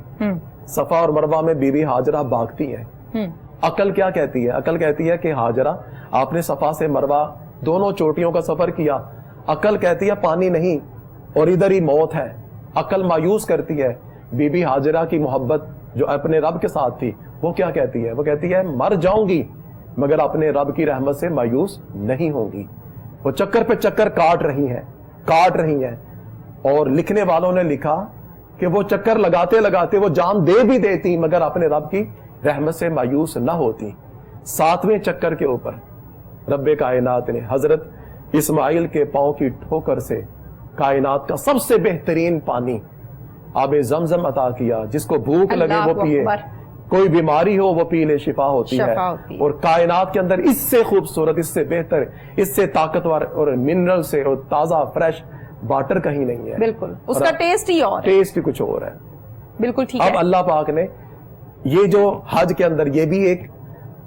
صفا اور مروہ میں بی بی ہاجرہ بھاگتی ہیں، عقل کیا کہتی ہے؟ عقل کہتی ہے کہ ہاجرہ آپ نے صفا سے مروہ دونوں چوٹیوں کا سفر کیا، عقل کہتی ہے پانی نہیں اور ادھر ہی موت ہے۔ عقل مایوس کرتی ہے۔ بی بی ہاجرہ کی محبت جو اپنے رب کے ساتھ تھی وہ کیا کہتی ہے؟ وہ کہتی ہے مر جاؤں گی مگر اپنے رب کی رحمت سے مایوس نہیں ہوں گی۔ وہ چکر پہ چکر کاٹ رہی ہیں، اور لکھنے والوں نے لکھا کہ وہ چکر لگاتے لگاتے وہ جان دے بھی دیتی مگر اپنے رب کی رحمت سے مایوس نہ ہوتی۔ 7ویں چکر کے اوپر رب کائنات نے حضرت اسماعیل کے پاؤں کی ٹھوکر سے کائنات کا سب سے بہترین پانی آب زمزم عطا کیا، جس کو بھوک لگے وہ پیے، کوئی بیماری ہو وہ پی لے، شفا ہوتی ہے۔ اور کائنات کے اندر اس سے خوبصورت، اس سے بہتر، اس سے طاقتور اور منرل سے اور تازہ فریش واٹر کہیں نہیں ہے۔ بالکل، اس کا ٹیسٹ ہی اور ہے، ٹیسٹ ہی کچھ اور ہے۔ بالکل ٹھیک ہے۔ اب اللہ پاک نے یہ جو حج کے اندر یہ بھی ایک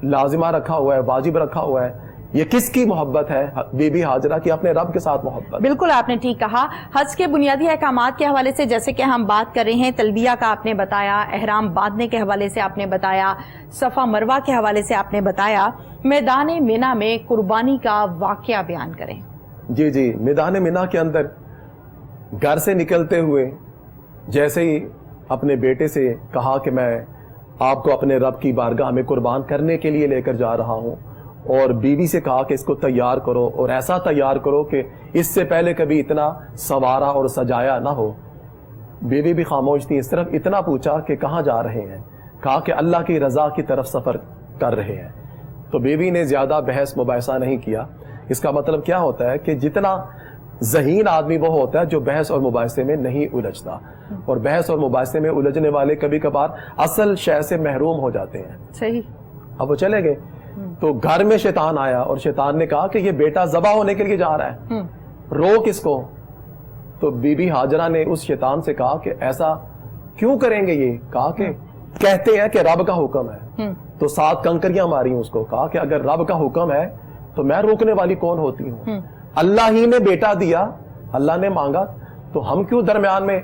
لازمہ رکھا ہوا ہے، واجب رکھا ہوا ہے، یہ کس کی محبت ہے؟ بی بی ہاجرہ کی اپنے رب کے ساتھ محبت۔ بالکل آپ نے ٹھیک کہا۔ حج کے بنیادی احکامات کے حوالے سے جیسے کہ ہم بات کر رہے ہیں، تلبیہ کا آپ نے بتایا، احرام باندھنے کے حوالے سے آپ نے بتایا، صفا مروہ کے حوالے سے آپ نے بتایا، میدان مینا میں قربانی کا واقعہ بیان کریں۔ جی، میدان مینا کے اندر گھر سے نکلتے ہوئے جیسے ہی اپنے بیٹے سے کہا کہ میں آپ کو اپنے رب کی بارگاہ میں قربان کرنے کے لیے لے کر جا رہا ہوں، اور بیوی سے کہا کہ اس کو تیار کرو اور ایسا تیار کرو کہ اس سے پہلے کبھی اتنا سنوارا اور سجایا نہ ہو۔ بیوی بھی خاموش تھی، صرف اتنا پوچھا کہ کہاں جا رہے ہیں؟ کہا کہ اللہ کی رضا کی طرف سفر کر رہے ہیں۔ تو بیوی نے زیادہ بحث مباحثہ نہیں کیا۔ اس کا مطلب کیا ہوتا ہے کہ جتنا ذہین آدمی وہ ہوتا ہے جو بحث اور مباحثے میں نہیں الجھتا، اور بحث اور مباحثے میں الجھنے والے کبھی کبھار اصل شے سے محروم ہو جاتے ہیں۔ صحیح۔ اب وہ چلے گئے تو گھر میں شیطان آیا، اور شیطان نے کہا کہ یہ بیٹا ذبح ہونے کے لیے جا رہا ہے، روک اس کو۔ تو بی بی ہاجرہ نے اس شیطان سے کہا کہ ایسا کیوں کریں گے؟ یہ کہا کہ کہتے ہیں کہ رب کا حکم ہے۔ تو 7 کنکریاں ماری اس کو، کہا کہ اگر رب کا حکم ہے تو میں روکنے والی کون ہوتی ہوں؟ اللہ ہی نے بیٹا دیا، اللہ نے مانگا، تو ہم کیوں درمیان میں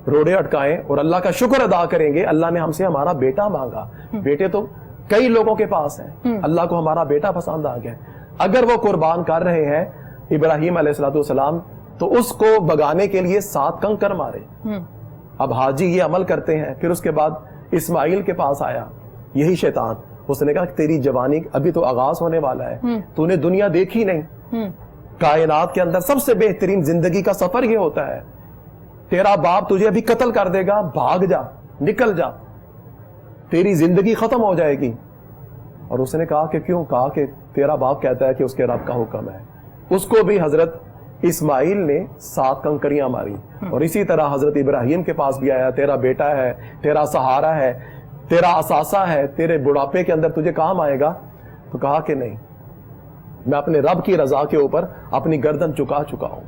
روڑے اٹکائیں اور اللہ کا شکر ادا کریں گے؟ اللہ نے ہم سے ہمارا بیٹا مانگا، بیٹے تو کئی لوگوں کے پاس ہیں، اللہ کو ہمارا بیٹا پسند آ گیا۔ اگر وہ قربان کر رہے ہیں ابراہیم علیہ السلام تو اس کو بگانے کے لیے 7 کنکر مارے۔ اب حاجی یہ عمل کرتے ہیں۔ پھر اس کے بعد اسماعیل کے پاس آیا یہی شیطان، اس نے کہا کہ تیری جوانی ابھی تو آغاز ہونے والا ہے، تو نے دنیا دیکھی نہیں، کائنات کے اندر سب سے بہترین زندگی کا سفر یہ ہوتا ہے، تیرا باپ تجھے ابھی قتل کر دے گا، بھاگ جا، نکل جا، تیری زندگی ختم ہو جائے گی۔ اور اس نے کہا کہ کیوں؟ کہا کہ تیرا باپ کہتا ہے کہ اس کے رب کا حکم ہے۔ اس کو بھی حضرت اسماعیل نے 7 کنکریاں ماری، اور اسی طرح حضرت ابراہیم کے پاس بھی آیا، تیرا بیٹا ہے، تیرا سہارا ہے، تیرا اثاثہ ہے، تیرے بڑھاپے کے اندر تجھے کام آئے گا۔ تو کہا کہ نہیں، میں اپنے رب کی رضا کے اوپر اپنی گردن چکا چکا ہوں،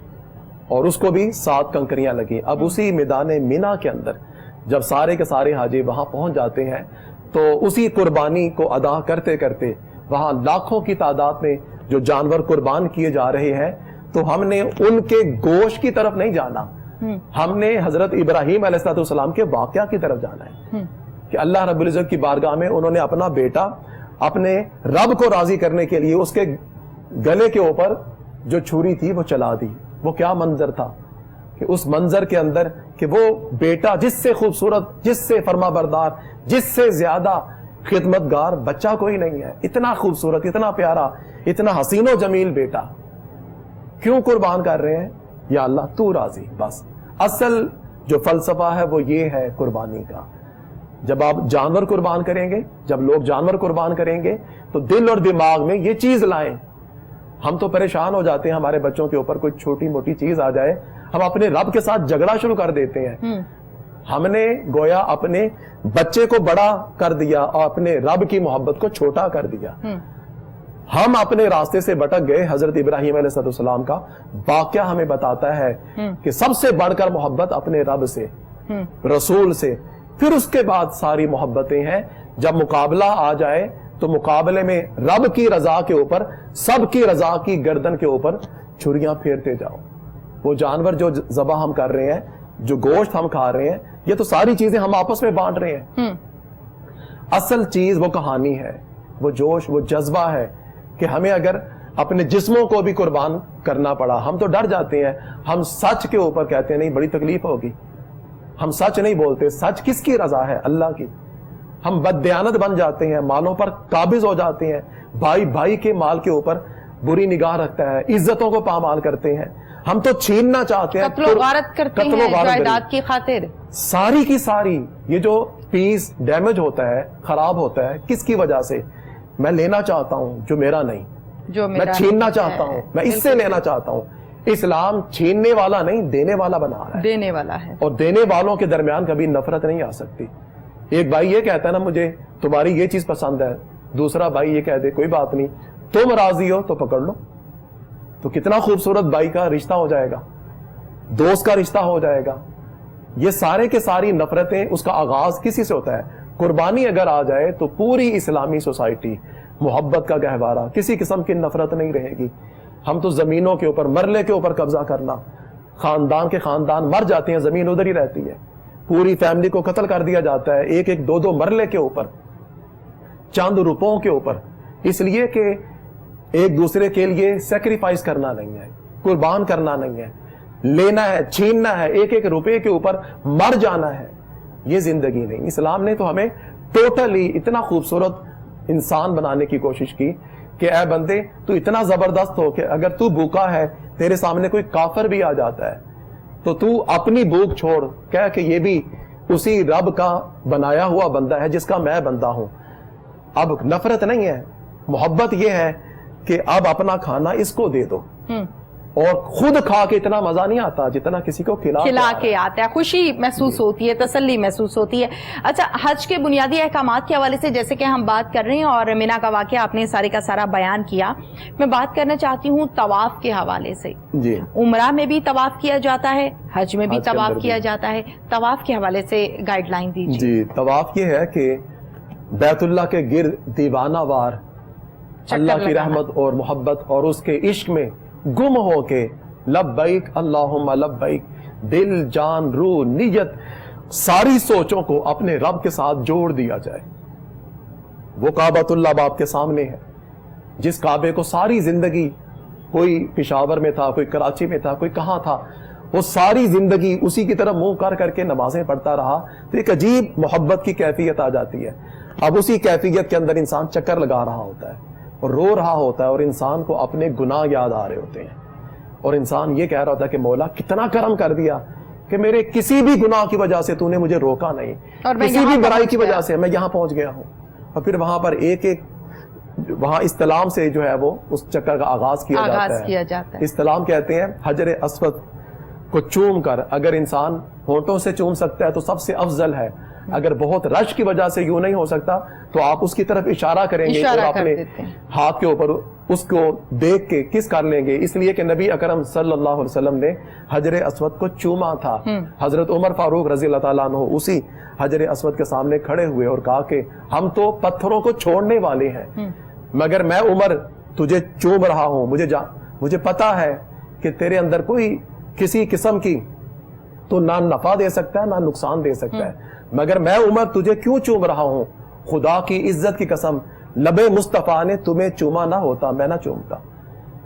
اور اس کو بھی 7 کنکریاں لگی۔ اب اسی میدان مینا کے اندر جب سارے کے سارے حاجی وہاں پہنچ جاتے ہیں تو اسی قربانی کو ادا کرتے کرتے وہاں لاکھوں کی تعداد میں جو جانور قربان کیے جا رہے ہیں، تو ہم نے ان کے گوشت کی طرف نہیں جانا، ہم نے حضرت ابراہیم علیہ السلام کے واقعہ کی طرف جانا ہے کہ اللہ رب العزت کی بارگاہ میں انہوں نے اپنا بیٹا اپنے رب کو راضی کرنے کے لیے اس کے گلے کے اوپر جو چھری تھی وہ چلا دی۔ وہ کیا منظر تھا کہ اس منظر کے اندر کہ وہ بیٹا جس سے خوبصورت، جس سے فرما بردار، جس سے زیادہ خدمتگار بچہ کوئی نہیں ہے. اتنا خوبصورت, اتنا پیارا, اتنا حسین و جمیل بیٹا کیوں قربان کر رہے ہیں؟ یا اللہ تو راضی. بس اصل جو فلسفہ ہے وہ یہ ہے قربانی کا. جب آپ جانور قربان کریں گے, جب لوگ جانور قربان کریں گے تو دل اور دماغ میں یہ چیز لائیں. ہم تو پریشان ہو جاتے ہیں, ہمارے بچوں کے اوپر کوئی چھوٹی موٹی چیز آ جائے ہم اپنے رب کے ساتھ جھگڑا شروع کر دیتے ہیں. ہم نے گویا اپنے بچے کو بڑا کر دیا اور اپنے رب کی محبت کو چھوٹا کر دیا. ہم اپنے راستے سے بھٹک گئے. حضرت ابراہیم علیہ السلام کا واقعہ ہمیں بتاتا ہے کہ سب سے بڑھ کر محبت اپنے رب سے, رسول سے, پھر اس کے بعد ساری محبتیں ہیں. جب مقابلہ آ جائے تو مقابلے میں رب کی رضا کے اوپر, سب کی رضا کی گردن کے اوپر چھریاں پھیرتے جاؤ. وہ جانور جو ذبح ہم کر رہے ہیں, جو گوشت ہم کھا رہے ہیں, یہ تو ساری چیزیں ہم آپس میں بانٹ رہے ہیں. اصل چیز وہ کہانی ہے, وہ جوش, وہ جذبہ ہے کہ ہمیں اگر اپنے جسموں کو بھی قربان کرنا پڑا, ہم تو ڈر جاتے ہیں. ہم سچ کے اوپر کہتے ہیں نہیں بڑی تکلیف ہوگی, ہم سچ نہیں بولتے. سچ کس کی رضا ہے؟ اللہ کی. ہم بددیانت بن جاتے ہیں, مالوں پر قابض ہو جاتے ہیں, بھائی بھائی کے مال کے اوپر بری نگاہ رکھتا ہے, عزتوں کو پامال کرتے ہیں. ہم تو چھیننا چاہتے ہیں, قتل و غارت کرتے ہیں جائیداد کی خاطر. ساری کی ساری یہ جو پیس ڈیمیج ہوتا ہے, خراب ہوتا ہے, کس کی وجہ سے؟ میں لینا چاہتا ہوں جو میرا نہیں, میں چھیننا چاہتا ہوں, میں اس سے لینا چاہتا ہوں. اسلام چھیننے والا نہیں, دینے والا بنا رہا ہے, دینے والا ہے. اور دینے والوں کے درمیان کبھی نفرت نہیں آ سکتی. ایک بھائی یہ کہتا ہے نا مجھے تمہاری یہ چیز پسند ہے, دوسرا بھائی یہ کہہ دے کوئی بات نہیں, تم راضی ہو تو پکڑ لو, تو کتنا خوبصورت بھائی کا رشتہ ہو جائے گا, دوست کا رشتہ ہو جائے گا. یہ سارے کے ساری نفرتیں, اس کا آغاز کسی سے ہوتا ہے. قربانی اگر آ جائے تو پوری اسلامی سوسائٹی محبت کا گہوارہ, کسی قسم کی نفرت نہیں رہے گی. ہم تو زمینوں کے اوپر, مرلے کے اوپر قبضہ کرنا, خاندان کے خاندان مر جاتے ہیں, زمین ادھر ہی رہتی ہے, پوری فیملی کو قتل کر دیا جاتا ہے, ایک ایک دو دو مرلے کے اوپر, چند روپوں کے اوپر, اس لیے کہ ایک دوسرے کے لیے سیکریفائس کرنا نہیں ہے, قربان کرنا نہیں ہے, لینا ہے, چھیننا ہے, ایک ایک روپے کے اوپر مر جانا ہے. یہ زندگی نہیں. اسلام نے تو ہمیں ٹوٹلی اتنا خوبصورت انسان بنانے کی کوشش کی کہ اے بندے تو اتنا زبردست ہو کہ اگر تو بھوکا ہے, تیرے سامنے کوئی کافر بھی آ جاتا ہے تو تو اپنی بھوک چھوڑ, کہہ کہ یہ بھی اسی رب کا بنایا ہوا بندہ ہے جس کا میں بندہ ہوں. اب نفرت نہیں ہے, محبت یہ ہے کہ اب اپنا کھانا اس کو دے دو, اور خود کھا کے اتنا مزہ نہیں آتا جتنا کسی کو کھلا کے آتا ہے. خوشی محسوس ہوتی ہے, تسلی محسوس ہوتی ہے. اچھا, حج کے بنیادی احکامات کے حوالے سے جیسے کہ ہم بات کر رہے ہیں اور مینا کا واقعہ آپ نے سارے کا سارا بیان کیا, میں بات کرنا چاہتی ہوں طواف کے حوالے سے. جی, عمرہ میں بھی طواف کیا جاتا ہے, حج میں بھی طواف کیا جاتا ہے. طواف کے حوالے سے گائیڈ لائن دیجیے. جی, طواف یہ ہے کہ بیت اللہ کے گرد دیوانہ وار اللہ کی رحمت اور محبت اور اس کے عشق میں گم ہو کے لبیک اللہم لبیک, دل, جان, روح, نیت, ساری سوچوں کو اپنے رب کے ساتھ جوڑ دیا جائے. وہ کعبۃ اللہ آپ کے سامنے ہے, جس کعبے کو ساری زندگی, کوئی پشاور میں تھا, کوئی کراچی میں تھا, کوئی کہاں تھا, وہ ساری زندگی اسی کی طرف منہ کر کر کے نمازیں پڑھتا رہا, تو ایک عجیب محبت کی کیفیت آ جاتی ہے. اب اسی کیفیت کے اندر انسان چکر لگا رہا ہوتا ہے اور رو رہا ہوتا ہے, اور انسان کو اپنے گناہ یاد آ رہے ہوتے ہیں, اور انسان یہ کہہ رہا ہوتا ہے کہ مولا کتنا کرم کر دیا کہ میرے کسی بھی گناہ کی وجہ سے تو نے مجھے روکا نہیں, کسی بھی برائی کی وجہ سے میں یہاں پہنچ گیا ہوں. اور پھر وہاں پر ایک ایک, وہاں استلام سے جو ہے وہ اس چکر کا آغاز کیا جاتا ہے. استلام کہتے ہیں حجر اسود کو چوم کر, اگر انسان ہونٹوں سے چوم سکتا ہے تو سب سے افضل ہے, اگر بہت رش کی وجہ سے یوں نہیں ہو سکتا تو آپ اس کی طرف اشارہ کریں گے اور اپنے ہاتھ کے اوپر اس کو دیکھ کے کس کر لیں گے, اس لیے کہ نبی اکرم صلی اللہ علیہ وسلم نے حجر اسود کو چوما تھا. حضرت عمر فاروق رضی اللہ تعالیٰ عنہ اسی حجر اسود کے سامنے کھڑے ہوئے اور کہا کہ ہم تو پتھروں کو چھوڑنے والے ہیں, مگر میں عمر تجھے چوم رہا ہوں, مجھے پتا ہے کہ تیرے اندر کوئی کسی قسم کی تو نہ نفع دے سکتا ہے نہ نقصان دے سکتا ہے, مگر میں عمر تجھے کیوں چوم رہا ہوں, خدا کی عزت کی قسم لبے مصطفیٰ نے تمہیں چوما نہ ہوتا میں نہ چومتا,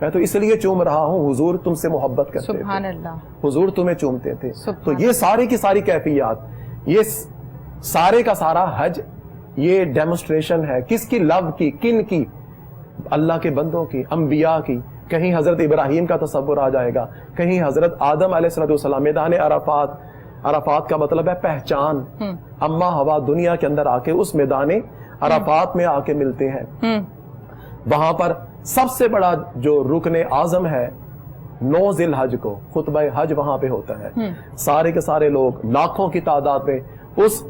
میں تو اس لیے چوم رہا ہوں حضور تم سے محبت کرتے تھے, سبحان اللہ, حضور تمہیں چومتے تھے. تو یہ ساری کی ساری کیفیات, یہ سارے کا سارا حج یہ ڈیمونسٹریشن ہے کس کی؟ لو کی. کن کی؟ اللہ کے بندوں کی، انبیاء کی. کہیں حضرت ابراہیم کا تصور آ جائے گا، کہیں حضرت آدم علیہ السلام. میدان عرفات، عرفات کا مطلب ہے پہچان. اما ہوا دنیا کے اندر آ کے اس میدان عرفات میں آ کے ملتے ہیں. وہاں پر سب سے بڑا جو رکن اعظم ہے 9 ذی الحج کو خطبہ حج وہاں پہ ہوتا ہے. سارے کے سارے لوگ لاکھوں کی تعداد میں اس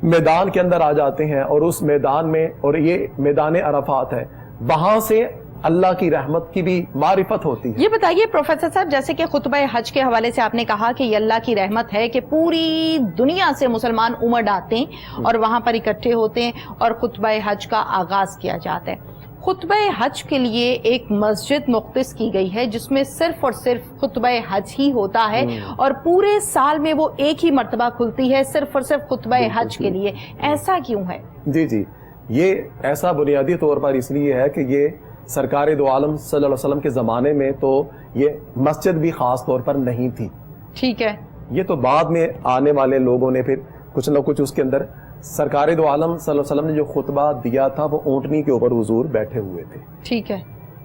میدان کے اندر آ جاتے ہیں، اور اس میدان میں، اور یہ میدان عرفات ہے، وہاں سے اللہ کی رحمت کی بھی معرفت ہوتی ہے. یہ بتائیے پروفیسر صاحب، جیسے کہ خطبہ حج کے حوالے سے آپ نے کہا کہ یہ اللہ کی رحمت ہے کہ پوری دنیا سے مسلمان امڈ آتے ہیں اور وہاں پر اکٹھے ہوتے ہیں اور خطبہ حج کا آغاز کیا جاتا ہے. خطبہ حج کے لیے ایک مسجد مختص کی گئی ہے جس میں صرف اور صرف خطبہ حج ہی ہوتا ہے، اور پورے سال میں وہ ایک ہی مرتبہ کھلتی ہے صرف اور صرف خطبہ حج کے لیے. ایسا کیوں ہے؟ جی، یہ ایسا بنیادی طور پر اس لیے ہے کہ یہ سرکار دو عالم صلی اللہ علیہ وسلم کے زمانے میں تو یہ مسجد بھی خاص طور پر نہیں تھی. ٹھیک ہے. یہ تو بعد میں آنے والے لوگوں نے پھر کچھ نہ کچھ اس کے اندر، سرکار دو عالم صلی اللہ علیہ وسلم نے جو خطبہ دیا تھا وہ اونٹنی کے اوپر حضور بیٹھے ہوئے تھے. ٹھیک ہے.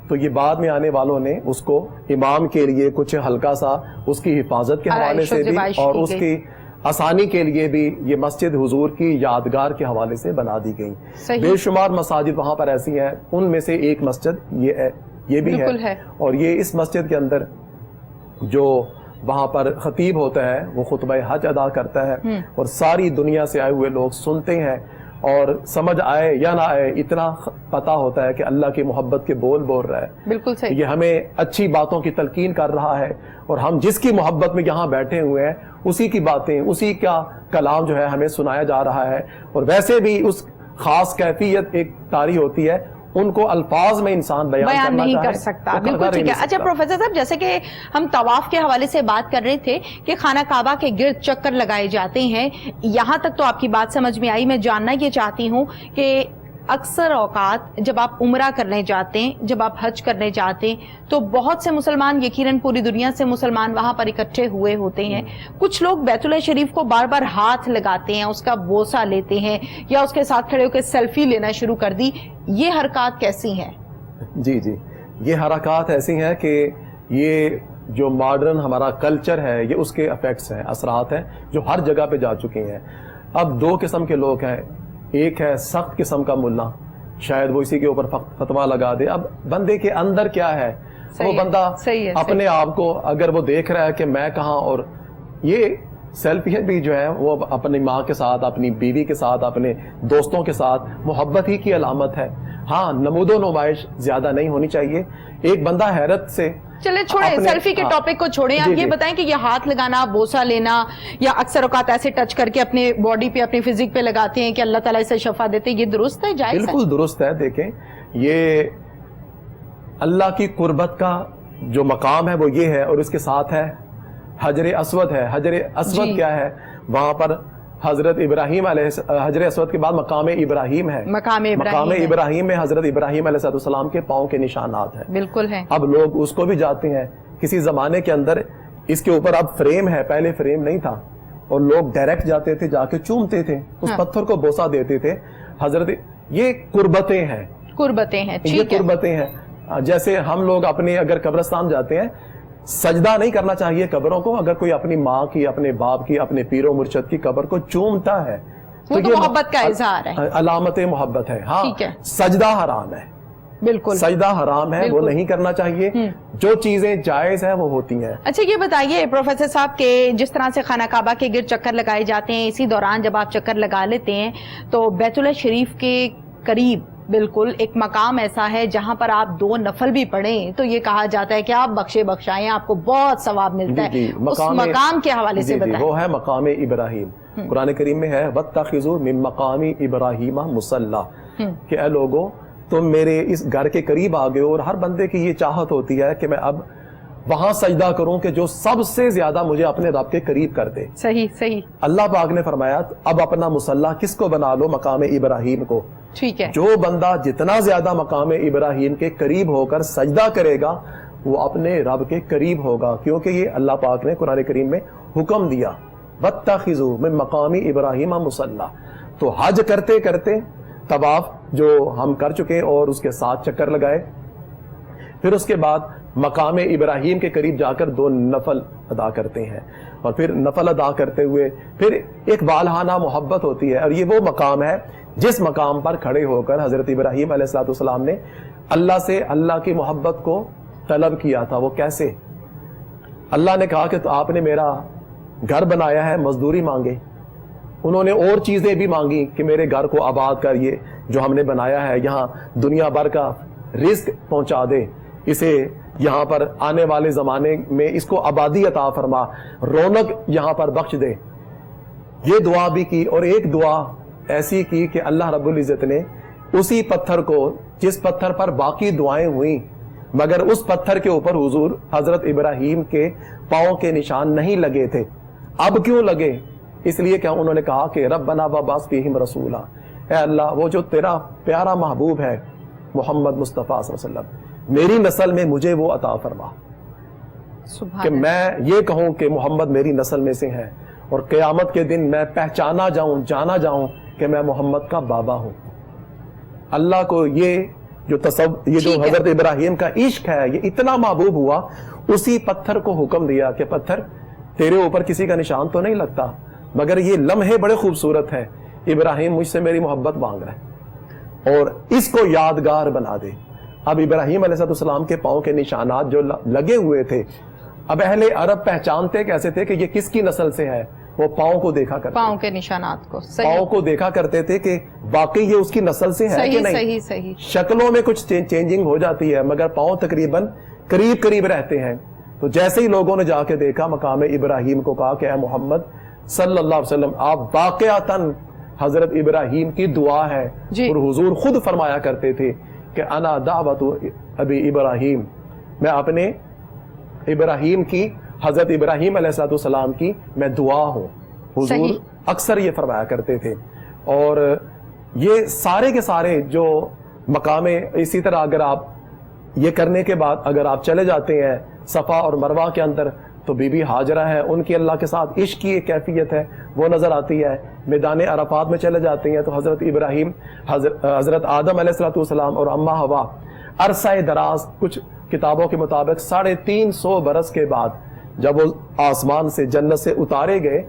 تو یہ بعد میں آنے والوں نے اس کو امام کے لیے کچھ ہلکا سا اس کی حفاظت کے حوالے سے بھی، اور اس کی آسانی کے لیے بھی یہ مسجد حضور کی یادگار کے حوالے سے بنا دی گئی. بے شمار مساجد وہاں پر ایسی ہیں، ان میں سے ایک مسجد یہ بھی ہے. اور یہ اس مسجد کے اندر جو وہاں پر خطیب ہوتا ہے وہ خطبہ حج ادا کرتا ہے، اور ساری دنیا سے آئے ہوئے لوگ سنتے ہیں، اور سمجھ آئے یا نہ آئے اتنا پتا ہوتا ہے کہ اللہ کی محبت کے بول رہا ہے. بالکل صحیح. یہ ہمیں اچھی باتوں کی تلقین کر رہا ہے، اور ہم جس کی محبت میں یہاں بیٹھے ہوئے ہیں اسی کی باتیں، اسی کا کلام جو ہے ہمیں سنایا جا رہا ہے. اور ویسے بھی اس خاص کیفیت ایک طاری ہوتی ہے، ان کو الفاظ میں انسان بیان نہیں کر سکتا. بالکل ٹھیک ہے. اچھا پروفیسر صاحب، جیسے کہ ہم طواف کے حوالے سے بات کر رہے تھے کہ خانہ کعبہ کے گرد چکر لگائے جاتے ہیں، یہاں تک تو آپ کی بات سمجھ میں آئی. میں جاننا یہ چاہتی ہوں کہ اکثر اوقات جب آپ عمرہ کرنے جاتے ہیں، جب آپ حج کرنے جاتے ہیں، تو بہت سے مسلمان، یقیناً پوری دنیا سے مسلمان وہاں پر اکٹھے ہوئے ہوتے ہیں. کچھ لوگ بیت اللہ شریف کو بار بار ہاتھ لگاتے ہیں، اس کا بوسہ لیتے ہیں، یا اس کے ساتھ کھڑے ہو کے سیلفی لینا شروع کر دی. یہ حرکات کیسی ہیں؟ جی، یہ حرکات ایسی ہیں کہ یہ جو ماڈرن ہمارا کلچر ہے، یہ اس کے افیکٹس ہیں، اثرات ہیں جو ہر جگہ پہ جا چکے ہیں. اب 2 قسم کے لوگ ہیں. ایک ہے سخت قسم کا ملا، شاید وہ اسی کے اوپر فتویٰ لگا دے. اب بندے کے اندر کیا ہے، وہ بندہ اپنے آپ کو اگر وہ دیکھ رہا ہے کہ میں کہاں، اور یہ سیلفی بھی جو ہے وہ اپنی ماں کے ساتھ، اپنی بیوی کے ساتھ، اپنے دوستوں کے ساتھ محبت ہی کی علامت ہے. ہاں، نمود و نمائش زیادہ نہیں ہونی چاہیے. ایک بندہ حیرت سے، چلے چھوڑیں سیلفی کے ٹاپک کو چھوڑیں، آپ یہ بتائیں کہ یہ ہاتھ لگانا، بوسہ لینا، یا اکثر اوقات ایسے ٹچ کر کے اپنے باڈی پہ، اپنی فزیک پہ لگاتے ہیں کہ اللہ تعالیٰ اسے شفا دیتے، یہ درست ہے، جائز ہے؟ بالکل درست ہے. دیکھیں، یہ اللہ کی قربت کا جو مقام ہے وہ یہ ہے، اور اس کے ساتھ ہے حجر اسود ہے. حجر اسود کیا ہے؟ وہاں پر حضرت ابراہیم حجر اسود کے بعد مقام ابراہیم ہے. مقام ابراہیم میں حضرت ابراہیم علیہ السلام کے پاؤں کے نشانات ہیں. بالکل ہے. اب لوگ اس کو بھی جاتے ہیں. کسی زمانے کے اندر اس کے اوپر اب فریم ہے، پہلے فریم نہیں تھا، اور لوگ ڈائریکٹ جاتے تھے، جا کے چومتے تھے، اس پتھر کو بوسہ دیتے تھے. حضرت یہ قربتیں ہیں، یہ قربتیں ہیں. جیسے ہم لوگ اپنے اگر قبرستان جاتے ہیں، سجدہ نہیں کرنا چاہیے قبروں کو. اگر کوئی اپنی ماں کی، اپنے باپ کی، اپنے پیر و مرشد کی قبر کو چومتا ہے تو یہ محبت کا اظہار ہے، علامت محبت ہے. ہاں، سجدہ حرام ہے. بالکل سجدہ حرام ہے، وہ نہیں کرنا چاہیے. جو چیزیں جائز ہیں وہ ہوتی ہیں. اچھا یہ بتائیے پروفیسر صاحب کہ جس طرح سے خانہ کعبہ کے گرد چکر لگائے جاتے ہیں، اسی دوران جب آپ چکر لگا لیتے ہیں تو بیت اللہ شریف کے قریب بالکل ایک مقام ایسا ہے جہاں پر آپ 2 نفل بھی پڑھیں تو یہ کہا جاتا ہے کہ آپ بخشائیں، آپ کو بہت ثواب ملتا ہے. اس مقام کے حوالے سے بتائیں. وہ ہے مقام ابراہیم. قرآن کریم میں ہے وَاتَّخِذُوا مِن مَّقَامِ إِبْرَاهِيمَ مُصَلًّى، کہ اے لوگو تم میرے اس گھر کے قریب آ گئے ہو. اور ہر بندے کی یہ چاہت ہوتی ہے کہ میں اب وہاں سجدہ کروں کہ جو سب سے زیادہ مجھے اپنے رب کے قریب کر دے. صحیح. اللہ پاک نے فرمایا اب اپنا مصلی کس کو بنا لو؟ مقام ابراہیم کو. ٹھیک ہے. جو بندہ جتنا زیادہ مقام ابراہیم کے قریب ہو کر سجدہ کرے گا وہ اپنے رب کے قریب ہوگا، کیونکہ یہ اللہ پاک نے قرآن کریم میں حکم دیا وَاتَّخِذُوا مِن مَّقَامِ إِبْرَاهِيمَ مُصَلًّى. تو حج کرتے کرتے طواف جو ہم کر چکے اور اس کے 7 چکر لگائے، پھر اس کے بعد مقام ابراہیم کے قریب جا کر 2 نفل ادا کرتے ہیں، اور پھر نفل ادا کرتے ہوئے پھر ایک بالہانہ محبت ہوتی ہے، اور یہ وہ مقام ہے جس مقام پر کھڑے ہو کر حضرت ابراہیم علیہ السلام نے اللہ سے اللہ کی محبت کو طلب کیا تھا۔ وہ کیسے؟ اللہ نے کہا کہ تو آپ نے میرا گھر بنایا ہے، مزدوری مانگے، انہوں نے اور چیزیں بھی مانگی کہ میرے گھر کو آباد کر، یہ جو ہم نے بنایا ہے یہاں دنیا بھر کا رزق پہنچا دے، اسے یہاں پر آنے والے زمانے میں اس کو آبادی عطا فرما، رونق یہاں پر بخش دے۔ یہ دعا بھی کی، اور ایک دعا ایسی کی کہ اللہ رب العزت نے اسی پتھر کو، جس پتھر پر باقی دعائیں ہوئیں مگر اس پتھر کے اوپر حضور حضرت ابراہیم کے پاؤں کے نشان نہیں لگے تھے، اب کیوں لگے؟ اس لیے کہ انہوں نے کہا کہ ربنا وبعث فیہم رسولا، اے اللہ وہ جو تیرا پیارا محبوب ہے محمد مصطفیٰ صلی اللہ علیہ وسلم، میری نسل میں مجھے وہ عطا فرما کہ میں یہ کہوں کہ محمد میری نسل میں سے ہے، اور قیامت کے دن میں پہچانا جاؤں، جانا جاؤں کہ میں محمد کا بابا ہوں۔ اللہ کو یہ جو حضرت ابراہیم کا عشق ہے یہ اتنا محبوب ہوا، اسی پتھر کو حکم دیا کہ پتھر تیرے اوپر کسی کا نشان تو نہیں لگتا، مگر یہ لمحے بڑے خوبصورت ہیں، ابراہیم مجھ سے میری محبت مانگ رہا ہے اور اس کو یادگار بنا دے۔ اب ابراہیم علیہ السلام کے پاؤں کے نشانات جو لگے ہوئے تھے، اب اہل عرب پہچانتے کیسے تھے کہ یہ کس کی نسل سے ہے؟ وہ پاؤں کو دیکھا کرتے، پاؤں کے نشانات کو، پاؤں کو دیکھا کرتے تھے کہ واقعی یہ اس کی نسل سے ہے کہ نہیں۔ صحیح۔ شکلوں میں کچھ چینجنگ ہو جاتی ہے مگر پاؤں تقریباً قریب رہتے ہیں۔ تو جیسے ہی لوگوں نے جا کے دیکھا مقام ابراہیم کو، کہا کہ اے محمد صلی اللہ علیہ وسلم، آپ واقعتاً حضرت ابراہیم کی دعا ہے، اور حضور خود فرمایا کرتے تھے کہ انا دعوت ابی ابراہیم، میں اپنے ابراہیم کی، حضرت ابراہیم علیہ السلام کی میں دعا ہوں۔ حضور اکثر یہ فرمایا کرتے تھے، اور یہ سارے کے سارے جو مقام، اسی طرح اگر آپ یہ کرنے کے بعد اگر آپ چلے جاتے ہیں صفا اور مروہ کے اندر تو بی بی ہاجرہ ہے، ان کی اللہ کے ساتھ عشق کی ایک کیفیت ہے وہ نظر آتی ہے۔ میدان عرفات میں چلے جاتے ہیں تو حضرت ابراہیم، حضرت آدم علیہ السلام اور اماں حوا عرصہ دراز، کچھ کتابوں کے مطابق 350 برس کے بعد جب وہ آسمان سے جنت سے اتارے گئے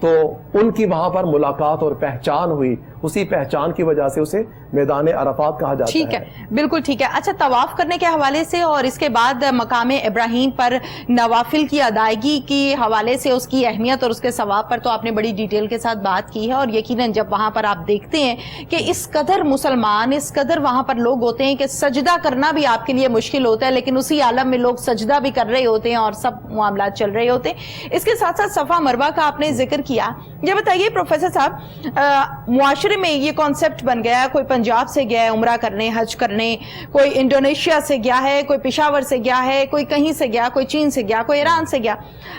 تو ان کی وہاں پر ملاقات اور پہچان ہوئی، اسی پہچان کی وجہ سے اسے میدان عرفات کہا جاتا ہے۔ ٹھیک ہے، بالکل ٹھیک ہے۔ اچھا، طواف کرنے کے حوالے سے اور اس کے بعد مقام ابراہیم پر نوافل کی ادائیگی کے حوالے سے اس کی اہمیت اور اس کے ثواب پر تو آپ نے بڑی ڈیٹیل کے ساتھ بات کی ہے، اور یقیناً جب وہاں پر آپ دیکھتے ہیں کہ اس قدر مسلمان، اس قدر وہاں پر لوگ ہوتے ہیں کہ سجدہ کرنا بھی آپ کے لیے مشکل ہوتا ہے، لیکن اسی عالم میں لوگ سجدہ بھی کر رہے ہوتے ہیں اور سب معاملات چل رہے ہوتے ہیں۔ اس کے ساتھ ساتھ صفا مروہ کا آپ نے ذکر کیا، یہ بتائیے پروفیسر صاحب، معاشرے میں یہ کانسیپٹ بن گیا ہے، کوئی پنجاب سے گیا ہے عمرہ کرنے، حج کرنے، کوئی انڈونیشیا سے گیا ہے، کوئی پشاور سے گیا ہے، کوئی کہیں سے گیا، کوئی چین سے گیا، کوئی ایران سے گیا۔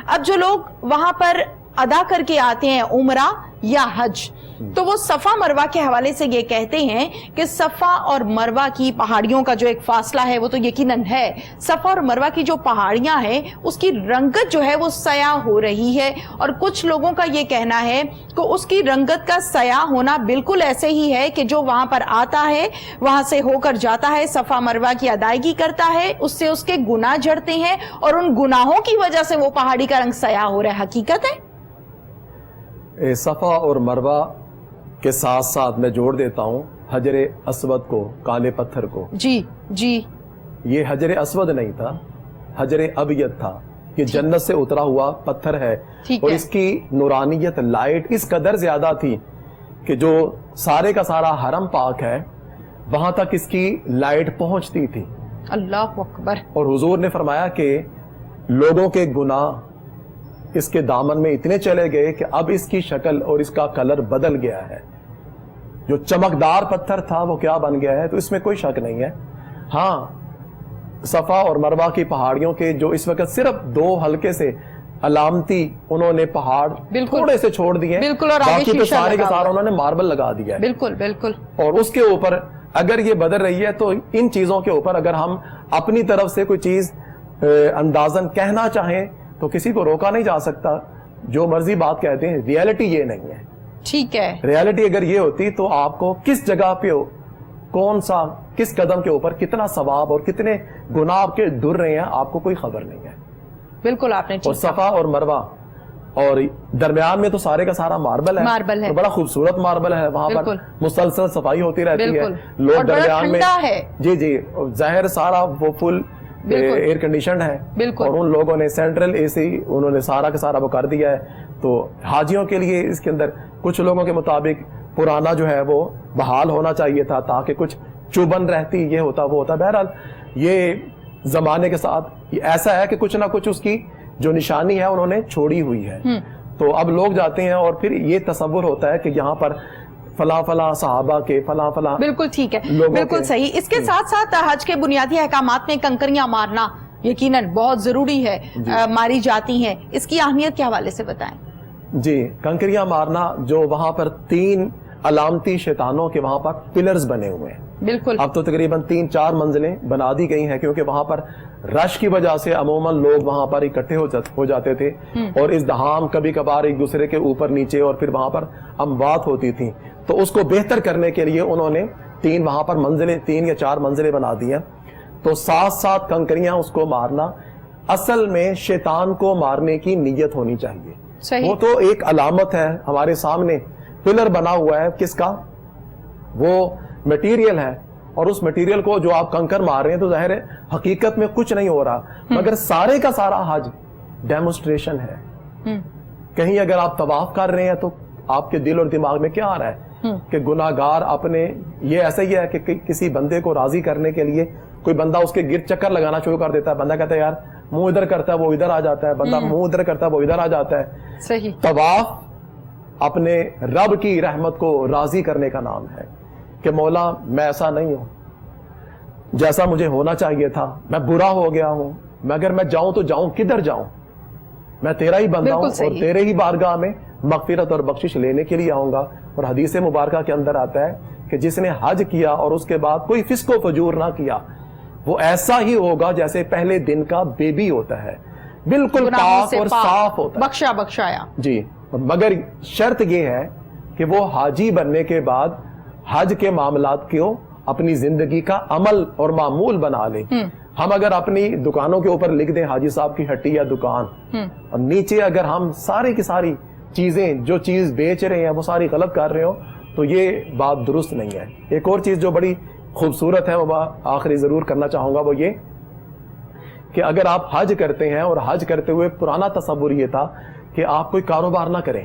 اب جو لوگ وہاں پر ادا کر کے آتے ہیں عمرہ یا حج، تو وہ صفا مروہ کے حوالے سے یہ کہتے ہیں کہ صفا اور مروہ کی پہاڑیوں کا جو ایک فاصلہ ہے وہ تو یقیناً ہے، صفا اور مروہ کی جو پہاڑیاں ہیں اس کی رنگت جو ہے وہ سیاہ ہو رہی ہے، اور کچھ لوگوں کا یہ کہنا ہے کہ اس کی رنگت کا سیاہ ہونا بالکل ایسے ہی ہے کہ جو وہاں پر آتا ہے، وہاں سے ہو کر جاتا ہے، صفا مروہ کی ادائیگی کرتا ہے، اس سے اس کے گناہ جھڑتے ہیں، اور ان گناہوں کی وجہ سے وہ پہاڑی کا رنگ سیاہ ہو رہا ہے۔ حقیقت ہے صفا اور مروہ کے ساتھ ساتھ میں جوڑ دیتا ہوں حجر اسود کو، کالے پتھر کو۔ جی یہ حجر اسود نہیں تھا، حجر ابیض تھا، یہ جنت سے اترا ہوا پتھر ہے، اور اس کی نورانیت، لائٹ اس قدر زیادہ تھی کہ جو سارے کا سارا حرم پاک ہے وہاں تک اس کی لائٹ پہنچتی تھی۔ اللہ اکبر۔ اور حضور نے فرمایا کہ لوگوں کے گناہ اس کے دامن میں اتنے چلے گئے کہ اب اس کی شکل اور اس کا کلر بدل گیا ہے، جو چمکدار پتھر تھا وہ کیا بن گیا ہے، تو اس میں کوئی شک نہیں ہے۔ ہاں، صفا اور مروہ کی پہاڑیوں کے جو اس وقت صرف 2 ہلکے سے علامتی انہوں نے پہاڑ تھوڑے سے چھوڑ دیے، باقی تو سارے کے سارا انہوں نے ماربل لگا دیا ہے۔ بالکل۔ اور اس کے اوپر اگر یہ بدل رہی ہے تو ان چیزوں کے اوپر اگر ہم اپنی طرف سے کوئی چیز اندازاً کہنا چاہیں تو کسی کو روکا نہیں جا سکتا، جو مرضی بات کہتے ہیں، ریئلٹی یہ نہیں ہے۔ ٹھیک ہے. ریالٹی اگر یہ ہوتی تو آپ کو کس جگہ پہ ہو، کون سا کس قدم کے اوپر کتنا ثواب اور کتنے گناہ آپ کے در رہے ہیں آپ کو کوئی خبر نہیں ہے. بالکل آپ نے اور صفا اور مروہ اور درمیان میں تو سارے کا سارا ماربل ہے، اور بڑا خوبصورت ماربل ہے، وہاں پر مسلسل صفائی ہوتی رہتی ہے، لوگ درمیان میں جی ظاہر سارا وہ فل ایئر کنڈیشنڈ ہے، اور ان لوگوں نے سینٹرل اے سی انہوں نے سارا کا سارا وہ کر دیا ہے. تو حاجیوں کے لیے اس کے اندر کچھ لوگوں کے مطابق پرانا جو ہے وہ بحال ہونا چاہیے تھا تاکہ کچھ چوبن رہتی، یہ ہوتا وہ ہوتا. بہرحال یہ زمانے کے ساتھ ایسا ہے کہ کچھ نہ کچھ اس کی جو نشانی ہے انہوں نے چھوڑی ہوئی ہے. تو اب لوگ جاتے ہیں اور پھر یہ تصور ہوتا ہے کہ یہاں پر فلاں فلاں صحابہ کے فلاں فلاں. بالکل ٹھیک ہے، بالکل صحیح. اس کے ساتھ ساتھ حج کے بنیادی احکامات میں کنکریاں مارنا یقیناً بہت ضروری ہے، ماری جاتی ہیں، اس کی اہمیت کے حوالے سے بتائیں. جی کنکریاں مارنا، جو وہاں پر 3 علامتی شیطانوں کے وہاں پر پلرز بنے ہوئے ہیں. بالکل. اب تو تقریباً 3-4 منزلیں بنا دی گئی ہیں کیونکہ وہاں پر رش کی وجہ سے عموماً لوگ وہاں پر اکٹھے ہو جاتے تھے اور ازدحام کبھی کبھار ایک دوسرے کے اوپر نیچے اور پھر وہاں پر اموات ہوتی تھیں. تو اس کو بہتر کرنے کے لیے انہوں نے 3 وہاں پر منزلیں 3 یا 4 منزلیں بنا دی ہیں. تو ساتھ کنکریاں اس کو مارنا اصل میں شیطان کو مارنے کی نیت ہونی چاہیے. وہ تو ایک علامت ہے ہمارے سامنے، پلر بنا ہوا ہے کس کا، وہ میٹیریل ہے، اور اس میٹیریل کو جو آپ کنکر مار رہے ہیں تو ظاہر ہے حقیقت میں کچھ نہیں ہو رہا، مگر سارے کا سارا حج ڈیمونسٹریشن ہے. کہیں اگر آپ طواف کر رہے ہیں تو آپ کے دل اور دماغ میں کیا آ رہا ہے کہ گناہگار اپنے، یہ ایسا ہی ہے کہ کسی بندے کو راضی کرنے کے لیے کوئی بندہ اس کے گرد چکر لگانا شروع کر دیتا ہے، بندہ کہتا ہے یار منہ ادھر کرتا ہے وہ ادھر آ جاتا ہے، بندہ منہ ادھر کرتا ہے وہ ادھر آ جاتا ہے. صحیح. طواف اپنے رب کی رحمت کو راضی کرنے کا نام ہے کہ مولا میں ایسا نہیں ہوں جیسا مجھے ہونا چاہیے تھا، میں برا ہو گیا ہوں، مگر میں جاؤں تو جاؤں کدھر جاؤں، میں تیرا ہی بندہ ہوں اور تیرے ہی بارگاہ میں مغفرت اور بخشش لینے کے لیے آؤں گا. اور حدیث مبارکہ کے اندر آتا ہے کہ جس نے حج کیا اور اس کے بعد کوئی فسق و فجور نہ کیا وہ ایسا ہی ہوگا جیسے پہلے دن کا بیبی ہوتا ہے، بالکل پاک اور صاف ہوتا ہے، بخشایا. جی. مگر شرط یہ ہے کہ وہ حاجی بننے کے بعد حج کے معاملات کو اپنی زندگی کا عمل اور معمول بنا لے. ہم اگر اپنی دکانوں کے اوپر لکھ دیں حاجی صاحب کی ہٹی یا دکان، اور نیچے اگر ہم ساری کی ساری چیزیں جو چیز بیچ رہے ہیں وہ ساری غلط کر رہے ہو تو یہ بات درست نہیں ہے. ایک اور چیز جو بڑی خوبصورت ہے وہ آخری ضرور کرنا چاہوں گا، وہ یہ کہ اگر آپ حج کرتے ہیں اور حج کرتے ہوئے پرانا تصور یہ تھا کہ آپ کوئی کاروبار نہ کریں،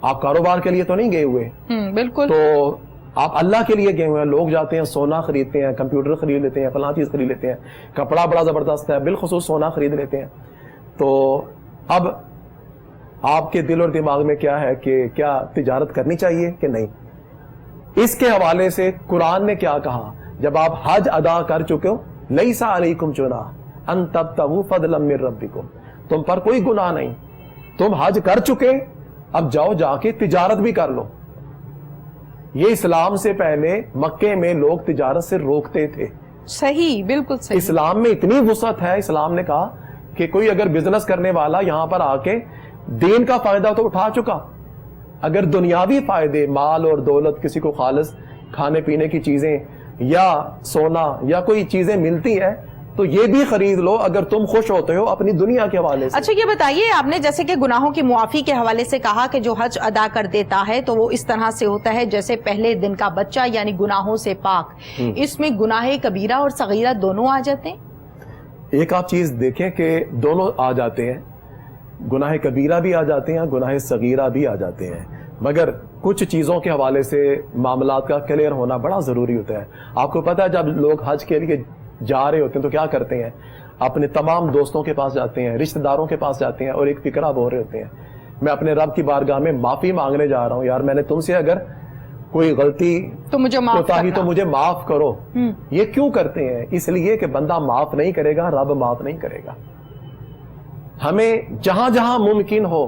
آپ کاروبار کے لیے تو نہیں گئے ہوئے، بالکل، تو آپ اللہ کے لیے گئے ہوئے ہیں. لوگ جاتے ہیں سونا خریدتے ہیں، کمپیوٹر خرید لیتے ہیں، فلاں چیز خرید لیتے ہیں، کپڑا بڑا زبردست ہے، بالخصوص سونا خرید لیتے ہیں. تو اب آپ کے دل اور دماغ میں کیا ہے کہ کیا تجارت کرنی چاہیے کہ نہیں؟ اس کے حوالے سے قرآن نے کیا کہا، جب آپ حج ادا کر چکے ہو، لیس علیکم جناح ان تبتغوا فضلا من ربکم، تم پر کوئی گناہ نہیں، تم حج کر چکے، اب جاؤ جا کے تجارت بھی کر لو. یہ اسلام سے پہلے مکے میں لوگ تجارت سے روکتے تھے. صحیح، بالکل صحیح. اسلام میں اتنی وسعت ہے، اسلام نے کہا کہ کوئی اگر بزنس کرنے والا یہاں پر آ کے دین کا فائدہ تو اٹھا چکا، اگر دنیاوی فائدے مال اور دولت کسی کو خالص کھانے پینے کی چیزیں یا سونا یا کوئی چیزیں ملتی ہیں تو یہ بھی خرید لو اگر تم خوش ہوتے ہو اپنی دنیا کے حوالے سے. اچھا یہ بتائیے، آپ نے جیسے کہ گناہوں کی معافی کے حوالے سے کہا کہ جو حج ادا کر دیتا ہے تو وہ اس طرح سے ہوتا ہے جیسے پہلے دن کا بچہ، یعنی گناہوں سے پاک. اس میں گناہ کبیرہ اور صغیرہ دونوں آ جاتے ہیں؟ ایک آپ چیز دیکھیں کہ دونوں آ جاتے ہیں، گناہ کبیرہ بھی آ جاتے ہیں، گناہ صغیرہ بھی آ جاتے ہیں، مگر کچھ چیزوں کے حوالے سے معاملات کا کلیئر ہونا بڑا ضروری ہوتا ہے. آپ کو پتہ ہے جب لوگ حج کے لیے جا رہے ہوتے ہیں تو کیا کرتے ہیں، اپنے تمام دوستوں کے پاس جاتے ہیں، رشتہ داروں کے پاس جاتے ہیں اور ایک فکرہ بول رہے ہوتے ہیں میں اپنے رب کی بارگاہ میں معافی مانگنے جا رہا ہوں، یار میں نے تم سے اگر کوئی غلطی تو مجھے معاف کرو. یہ کیوں کرتے ہیں؟ اس لیے کہ بندہ معاف نہیں کرے گا، رب معاف نہیں کرے گا. ہمیں جہاں جہاں ممکن ہو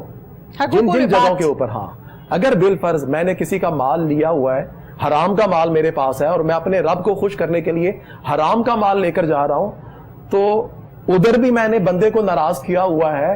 جن جن جگہوں کے اوپر، ہاں اگر بالفرض میں نے کسی کا مال لیا ہوا ہے، حرام کا مال میرے پاس ہے اور میں اپنے رب کو خوش کرنے کے لیے حرام کا مال لے کر جا رہا ہوں، تو ادھر بھی میں نے بندے کو ناراض کیا ہوا ہے